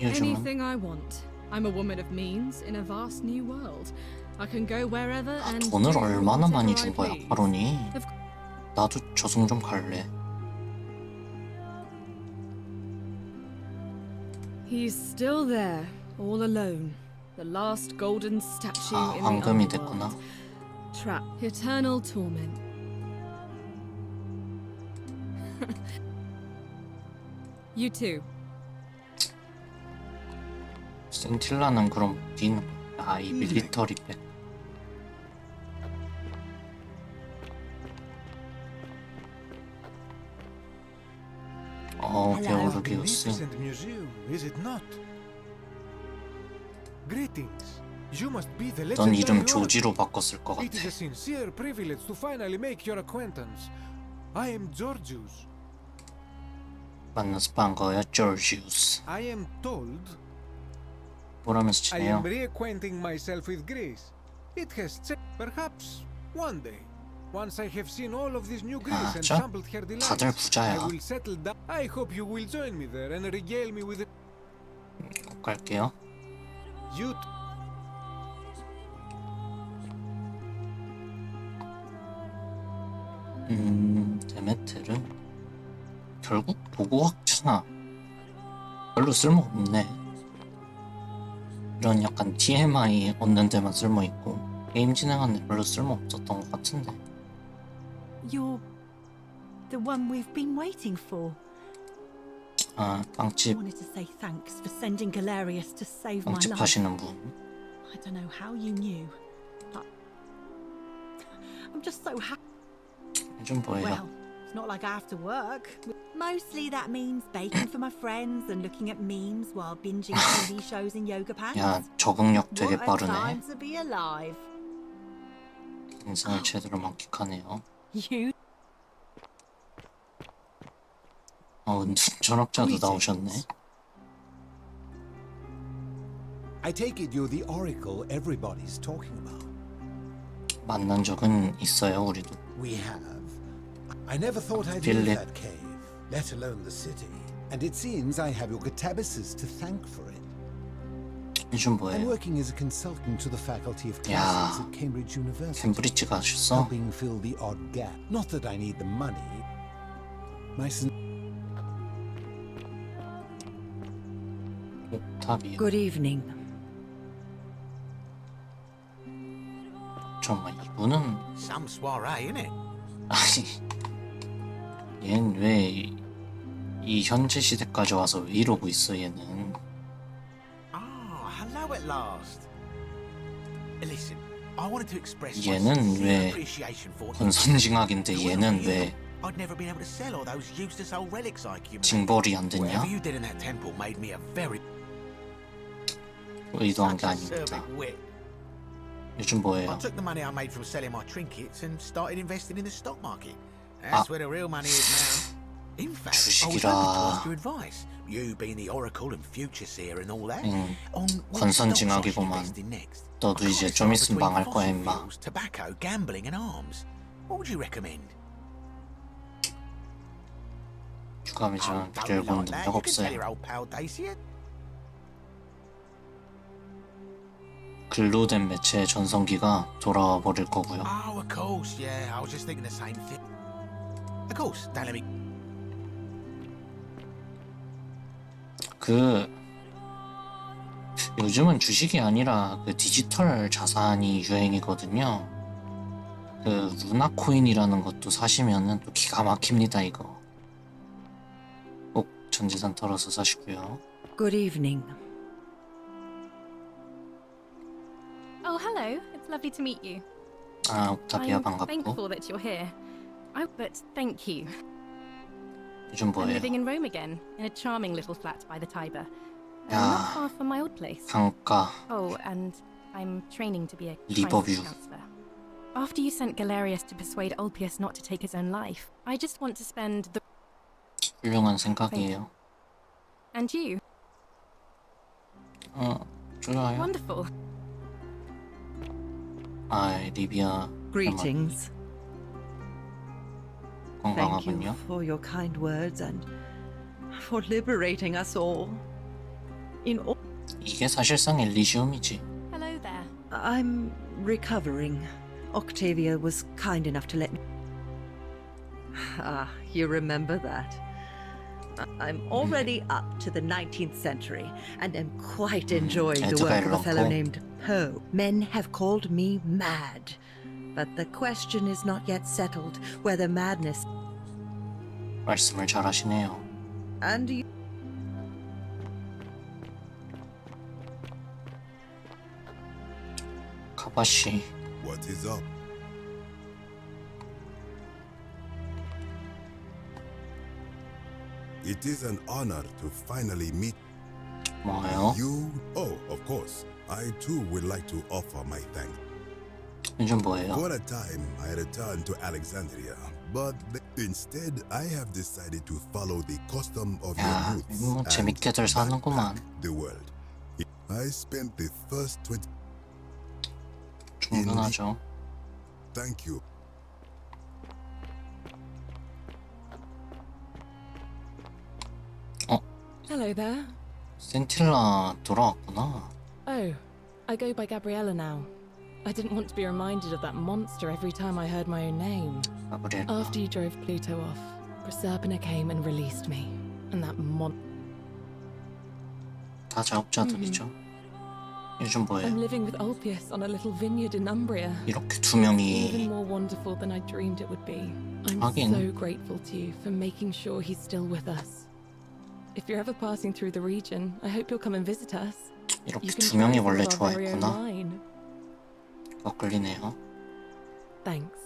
요즘은 anything I want. I'm a woman of means in a vast new world. I can go wherever and 돈을 do 얼마나 많이 whatever 준 I 거야, please. 바론이? Of 나도 저승 좀 갈래. He's still there, all alone. The last golden statue 아, in 황금이 the 됐구나. underworld. Trap. Eternal torment. You too. 센틸라는 그럼 어디 있는 거야? 아, 이 밀리터리 백. 게오르기우스. Magnificent museum, is it not? Greetings. You must be the 넌 legendary 이름 oracle. 조지로 바꿨을 것 It is 같아. a sincere privilege to finally make your acquaintance. I am Georgius. 만나서 반가워요, 조지우스. I am told 뭐라면서 I am 지내요? reacquainting myself with Greece. It has changed. Perhaps one day, once I have seen all of this new Greece and 저 sampled her delights, 다들 I 부자야. will settle down. I hope you will join me there and regale me with it. 꼭 갈게요. You 데메테르? 결국 보고학자나 별로 쓸모없네. 이런 약간 TMI 얻는 데만 쓸모있고 게임 진행하는 데 별로 쓸모없었던 것 같은데. You're the one we've been waiting for. 아, I 빵집 wanted to say thanks for sending Galerius to save my 빵집 life. 하시는 분. I don't know how you knew, but I'm just so happy. 요즘 뭐예요? Well, it's not like I have to work. Mostly that means baking for my friends and looking at memes while binging TV shows in yoga pants. 야, 적응력 되게 What a 빠르네. time to be alive. 인생을 제대로 만끽하네요. You 은둔 철학자도 나오셨네. I take it you're the oracle everybody's talking about. 만난 적은 있어요, 우리도. We have. I never thought I'd leave that cave, let alone the city. And it seems I have your catabasis to thank for it. 요즘 I'm 뭐예요? working as a consultant to the faculty of 야, classes at Cambridge University. 캠브리지 가셨어? Helping fill the odd gap. Not that I need the money. My 옥타비아. Good evening. 정말 이분은 Some soiree, innit? 아니 얘는 왜 이 현재 시대까지 와서 왜 이러고 있어 얘는. Ah, hello at last. Listen, I wanted to express my 얘는 sincere 왜 appreciation for 권선징악인데 얘는 왜 I'd never been able to sell all those useless old relics I accumulated. 징벌이 안 됐냐? Whatever you did in that temple made me a very 의도한 게 such a 아닙니다. acerbic wit. 요즘 뭐예요? I took the money I made from selling my trinkets and started investing in the stock market. That's where the real money is now. In fact, I was hoping to ask your advice. You being the oracle and future seer and all that. On which stocks I should 권선징악이고만. invest in next. 너도 이제 좀 있으면 망할 거야 임마. Fuels, tobacco, gambling, and arms. What would you recommend? 유감이지만 Don't 미래를 be 보는 like that. 능력 You can tell 없어요. your old pal Dacia. 글로 된 매체의 전성기가 돌아와 버릴 거고요. Oh, of course, yeah. I was just thinking the same thing. Of course, don't let me. 요즘은 주식이 아니라 그 디지털 자산이 유행이거든요. 그 루나 코인이라는 것도 사시면은 또 기가 막힙니다 이거. 꼭 전재산 털어서 사시고요. Good evening. Oh, hello. It's lovely to meet you. 아, 옥타비아 I'm 반갑고. thankful that you're here. But thank you. 요즘 I'm 뭐예요? living in Rome again, in a charming little flat by the Tiber. 야, Not far from my old place. 강가. Oh, and I'm training to be a 리버뷰. crisis counselor. After you sent Galerius to persuade Ulpius not to take his own life, I just want to spend the... 훌륭한 생각이에요. And you? 좋아요. Wonderful. 아, 리비아. Greetings. Thank you 건강하군요. for your kind words and for liberating us all. In all, 이게 사실상 엘리시움이지. Hello there. I'm recovering. Octavia was kind enough to let me. Ah, you remember that. I'm already up to the 19th century, and am quite enjoying the work of a fellow named Poe. Men have called me mad, but the question is not yet settled whether madness 말씀을 잘하시네요. and you 카바시. What is up? It is an honor to finally meet 뭐요? you. Oh, of course. I too would like to offer my thanks. 요즘 뭐예요? For a time, I returned to Alexandria, but instead, I have decided to follow the custom of your 야, roots 뭐 and 재밌게들 사는구만. the world. I spent the first 20. 충분하죠. Thank you. Hello there. 센틸라 돌아왔구나. Oh, I go by Gabriella now. I didn't want to be reminded of that monster every time I heard my own name. Gabriella. After you drove Pluto off, Proserpina came and released me. And that 다 자업자들이죠. 요즘 뭐예요? I'm living with Ulpius on a little vineyard in Umbria. 이렇게 두 명이 Even more wonderful than I dreamed it would be. I'm 하긴. so grateful to you for making sure he's still with us. If you're ever passing through the region, I hope you'll come and visit us. 이렇게 You can 두 명이 try 원래 some of our very own 좋아했구나. wine. 엇갈리네요. Thanks.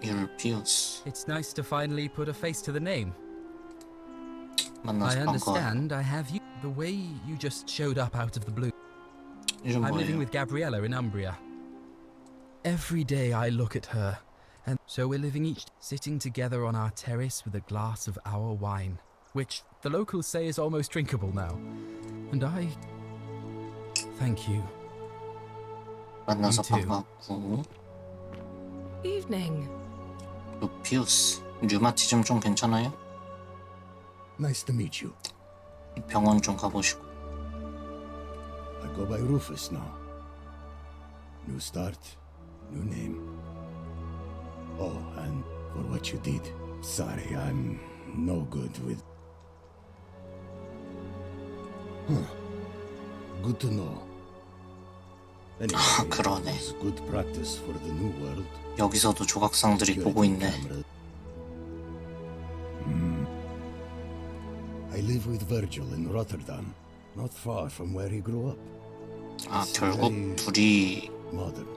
율피우스. It's nice to finally put a face to the name. 만나서 I 반가워요. understand I have you. The way you just showed up out of the blue. 요즘 I'm living 뭐예요? with Gabriella in Umbria. Every day I look at her, and so we're living each sitting together on our terrace with a glass of our wine, which the locals say is almost drinkable now. And I thank you. 만나서 Me too. 반갑고. Evening. 루피우스. 류마티즘 좀 괜찮아요? Nice to meet you. 병원 좀 가보시고. I go by Rufus now. New start, new name. Oh, and for what you did. Sorry, I'm no good with... Good to know. Anyway, 그러네. it's good practice for the new world. 여기서도 조각상들이 보고 있네. I live with Virgil in Rotterdam, not far from where he grew up. 아, 결국 둘이 Modern,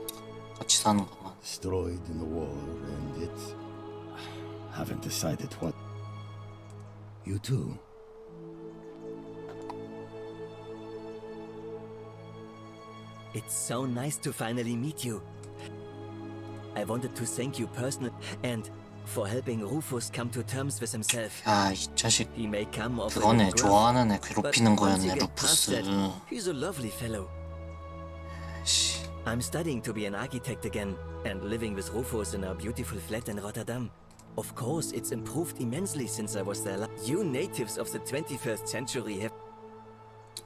같이 사는구만. destroyed in the war, and it... Haven't decided what... You too. It's so nice to finally meet you. I wanted to thank you personally and for helping Rufus come to terms with himself. 야, 이 자식. He may come off a 그거네. little rough, 좋아하는 애 but 괴롭히는 once 거였네, you get past 루푸스. that, he's a lovely fellow. I'm studying to be an architect again and living with Rufus in our beautiful flat in Rotterdam. Of course, it's improved immensely since I was there. You natives of the 21st century have...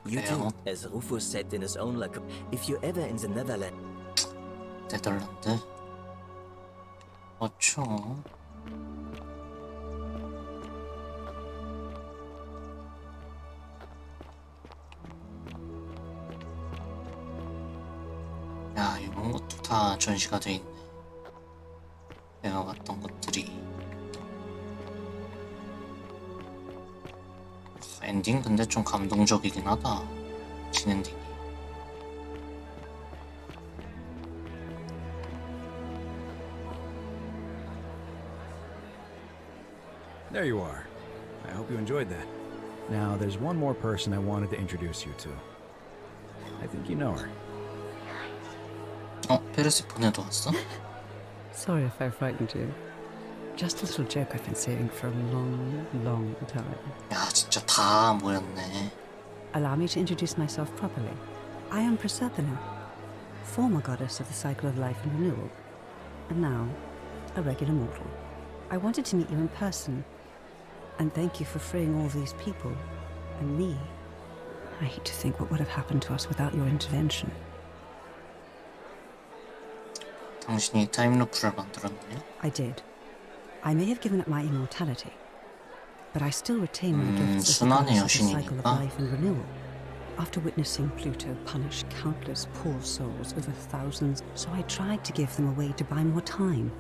You too, as Rufus said in his own like, if you're ever in the Netherlands... 네덜란드? 어쩌? 야, 이런 것도 다 전시가 돼 있네. 내가 봤던 것들이. 엔딩 근데 좀 감동적이긴 하다. 진엔딩이. There you are. I hope you enjoyed that. Now, there's one more person I wanted to introduce you to. I think you know her. 페르세포네도 왔어? Sorry if I frightened you. Just a little joke I've been saving for a long, long time. 야, 진짜 다 모였네. Allow me to introduce myself properly. I am Proserpina, former goddess of the cycle of life and renewal, and now a regular mortal. I wanted to meet you in person, and thank you for freeing all these people, and me. I hate to think what would have happened to us without your intervention. 당신이 타임루프를 만들었나요? I did. I may have given up my immortality, but I still retain my gifts as the 순환의 goddess of the cycle of 여신이니까. life and renewal. After witnessing Pluto punish countless poor souls over thousands, so I tried to give them a way to buy more time.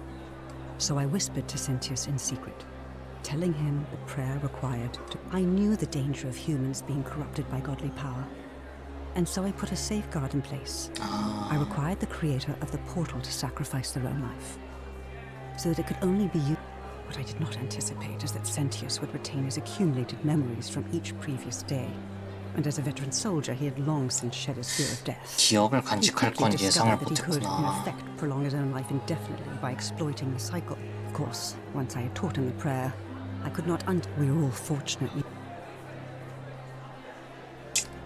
So I whispered to Sentius in secret, telling him the prayer required to... I knew the danger of humans being corrupted by godly power, and so I put a safeguard in place. I required the creator of the portal to sacrifice their own life, so that it could only be used. What I did not anticipate is that Sentius would retain his accumulated memories from each previous day, and as a veteran soldier, he had long since shed his fear of death. 기억을 간직할 건 예상을 That he could, in 못했구나. effect, prolong his own life indefinitely by exploiting the cycle. Of course, once I had taught him the prayer, I could not we were all fortunate.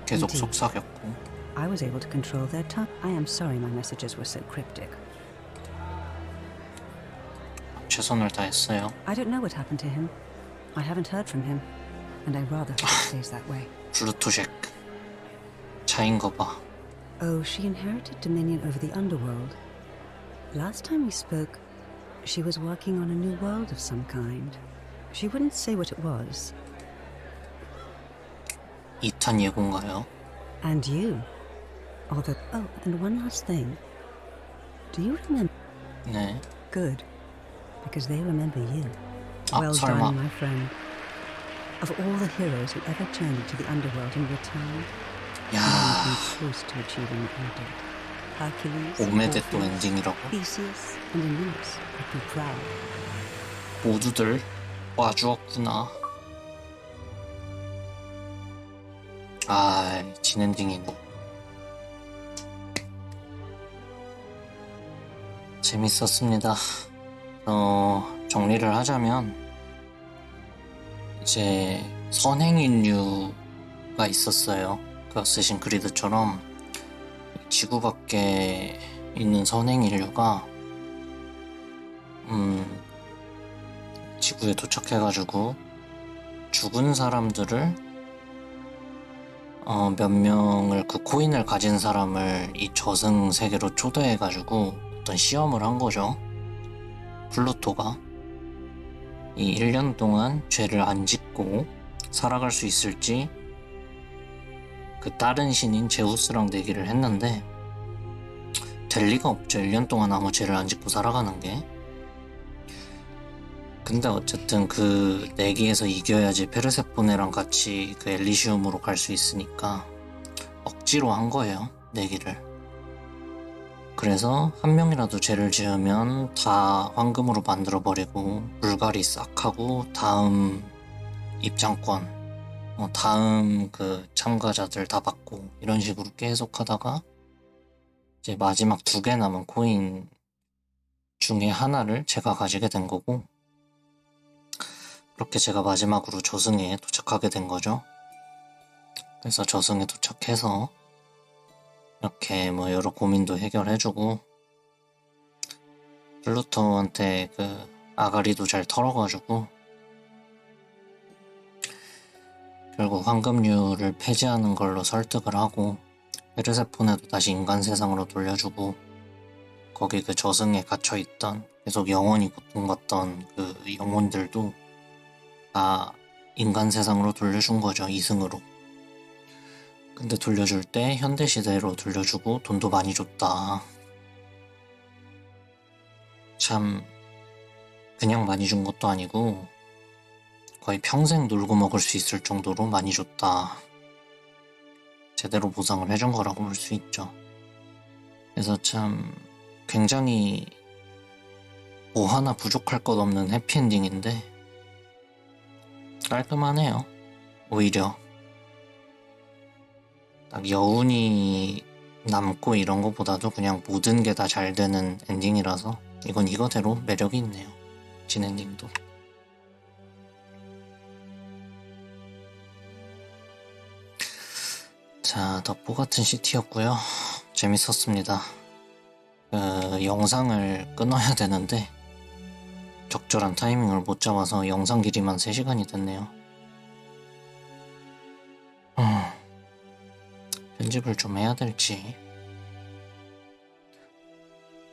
계속 Indeed. 속삭였고. I was able to control their tongue. I am sorry my messages were so cryptic. 최선을 다했어요. I don't know what happened to him. I haven't heard from him, and I rather hope it stays that way. 플루토쉑. 차인 거 봐. Oh, she inherited dominion over the underworld. Last time we spoke, she was working on a new world of some kind. She wouldn't say what it was. 2탄 예고인가요? And you. Although, oh, and one last thing. Do you remember? 네. Good, because they remember you. Well 설마. done, my friend. Of all the heroes who ever journeyed to the underworld and returned, 야. none came close to achieving what you did. Hercules, 오메데 또 Orpheus, 엔딩이라고? Theseus, and Aeneas would be proud. 모두들 와주었구나. 아, 진엔딩이네. 재밌었습니다. 정리를 하자면 이제 선행인류가 있었어요. 그 어쌔신 크리드처럼 지구 밖에 있는 선행인류가 지구에 도착해가지고 죽은 사람들을 몇 명을 그 코인을 가진 사람을 이 저승 세계로 초대해가지고 어떤 시험을 한 거죠. 플루토가 이 1년 동안 죄를 안 짓고 살아갈 수 있을지 그 다른 신인 제우스랑 내기를 했는데 될 리가 없죠. 1년 동안 아무 죄를 안 짓고 살아가는 게. 근데 어쨌든 그 내기에서 이겨야지 페르세포네랑 같이 그 엘리시움으로 갈 수 있으니까 억지로 한 거예요. 내기를. 그래서 한 명이라도 죄를 지으면 다 황금으로 만들어버리고 물갈이 싹 하고 다음 입장권 다음 그 참가자들 다 받고 이런 식으로 계속 하다가 이제 마지막 2개 남은 코인 중에 하나를 제가 가지게 된 거고 그렇게 제가 마지막으로 저승에 도착하게 된 거죠. 그래서 저승에 도착해서 이렇게 뭐 여러 고민도 해결해주고 플루토한테 그 아가리도 잘 털어가지고 결국 황금류를 폐지하는 걸로 설득을 하고 페르세포네도 다시 인간 세상으로 돌려주고 거기 그 저승에 갇혀있던 계속 영원히 고통받던 그 영혼들도 다 인간 세상으로 돌려준 거죠. 이승으로. 근데 돌려줄 때 현대시대로 돌려주고 돈도 많이 줬다. 참 그냥 많이 준 것도 아니고 거의 평생 놀고 먹을 수 있을 정도로 많이 줬다. 제대로 보상을 해준 거라고 볼 수 있죠. 그래서 참 굉장히 뭐 하나 부족할 것 없는 해피엔딩인데 깔끔하네요. 오히려 딱 여운이 남고 이런 것보다도 그냥 모든 게 다 잘 되는 엔딩이라서 이건 이거대로 매력이 있네요. 진엔딩도. 자, 덕보 같은 시티였고요. 재밌었습니다. 영상을 끊어야 되는데 적절한 타이밍을 못 잡아서 영상 길이만 3시간이 됐네요. 편집을 좀 해야 될지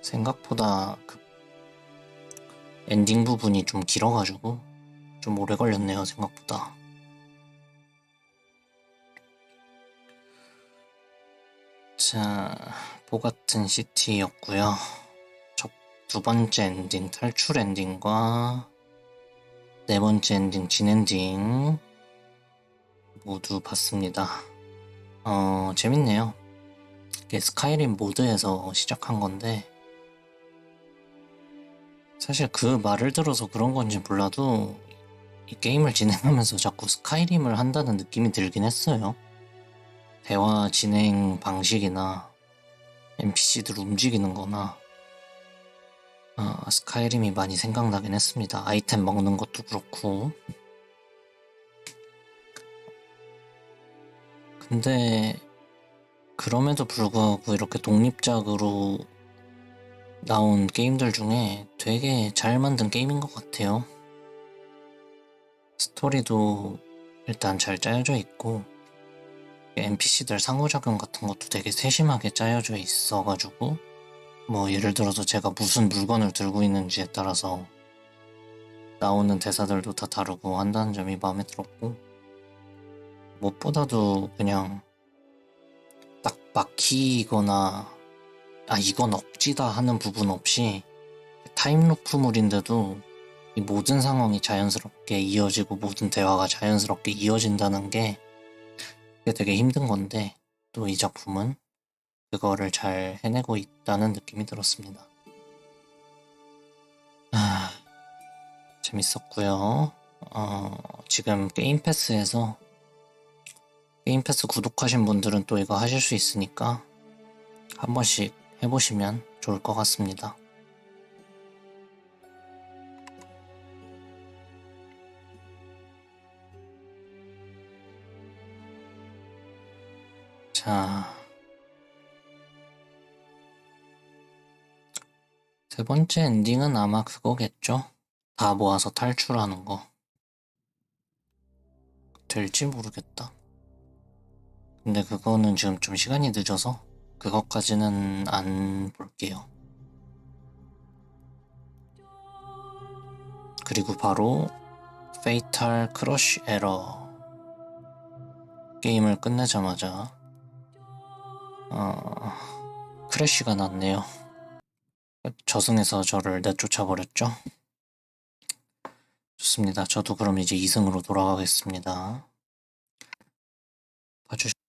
생각보다 그 엔딩 부분이 좀 길어가지고 좀 오래 걸렸네요, 생각보다. 자, 보같은 시티였고요. 두 번째 엔딩, 탈출 엔딩과 네 번째 엔딩, 진 엔딩 모두 봤습니다. 재밌네요. 이게 스카이림 모드에서 시작한 건데 사실 그 말을 들어서 그런 건지 몰라도 이 게임을 진행하면서 자꾸 스카이림을 한다는 느낌이 들긴 했어요. 대화 진행 방식이나 NPC들 움직이는 거나 스카이림이 많이 생각나긴 했습니다. 아이템 먹는 것도 그렇고. 근데 그럼에도 불구하고 이렇게 독립작으로 나온 게임들 중에 되게 잘 만든 게임인 것 같아요. 스토리도 일단 잘 짜여져 있고 NPC들 상호작용 같은 것도 되게 세심하게 짜여져 있어가지고 뭐 예를 들어서 제가 무슨 물건을 들고 있는지에 따라서 나오는 대사들도 다 다르고 한다는 점이 마음에 들었고 무엇보다도 그냥 딱 막히거나 이건 억지다 하는 부분 없이 타임루프물인데도 이 모든 상황이 자연스럽게 이어지고 모든 대화가 자연스럽게 이어진다는 게 되게 힘든 건데 또 이 작품은 그거를 잘 해내고 있다는 느낌이 들었습니다. 재밌었고요. 지금 게임 패스에서 게임 패스 구독하신 분들은 또 이거 하실 수 있으니까 한 번씩 해보시면 좋을 것 같습니다. 자, 세 번째 엔딩은 아마 그거겠죠? 다 모아서 탈출하는 거. 될지 모르겠다. 근데 그거는 지금 좀 시간이 늦어서 그것까지는 안 볼게요. 그리고 바로 페이탈 크러쉬 에러 게임을 끝내자마자 크래쉬가 났네요. 저승에서 저를 내쫓아버렸죠. 좋습니다. 저도 그럼 이제 2승으로 돌아가겠습니다. 봐주셔서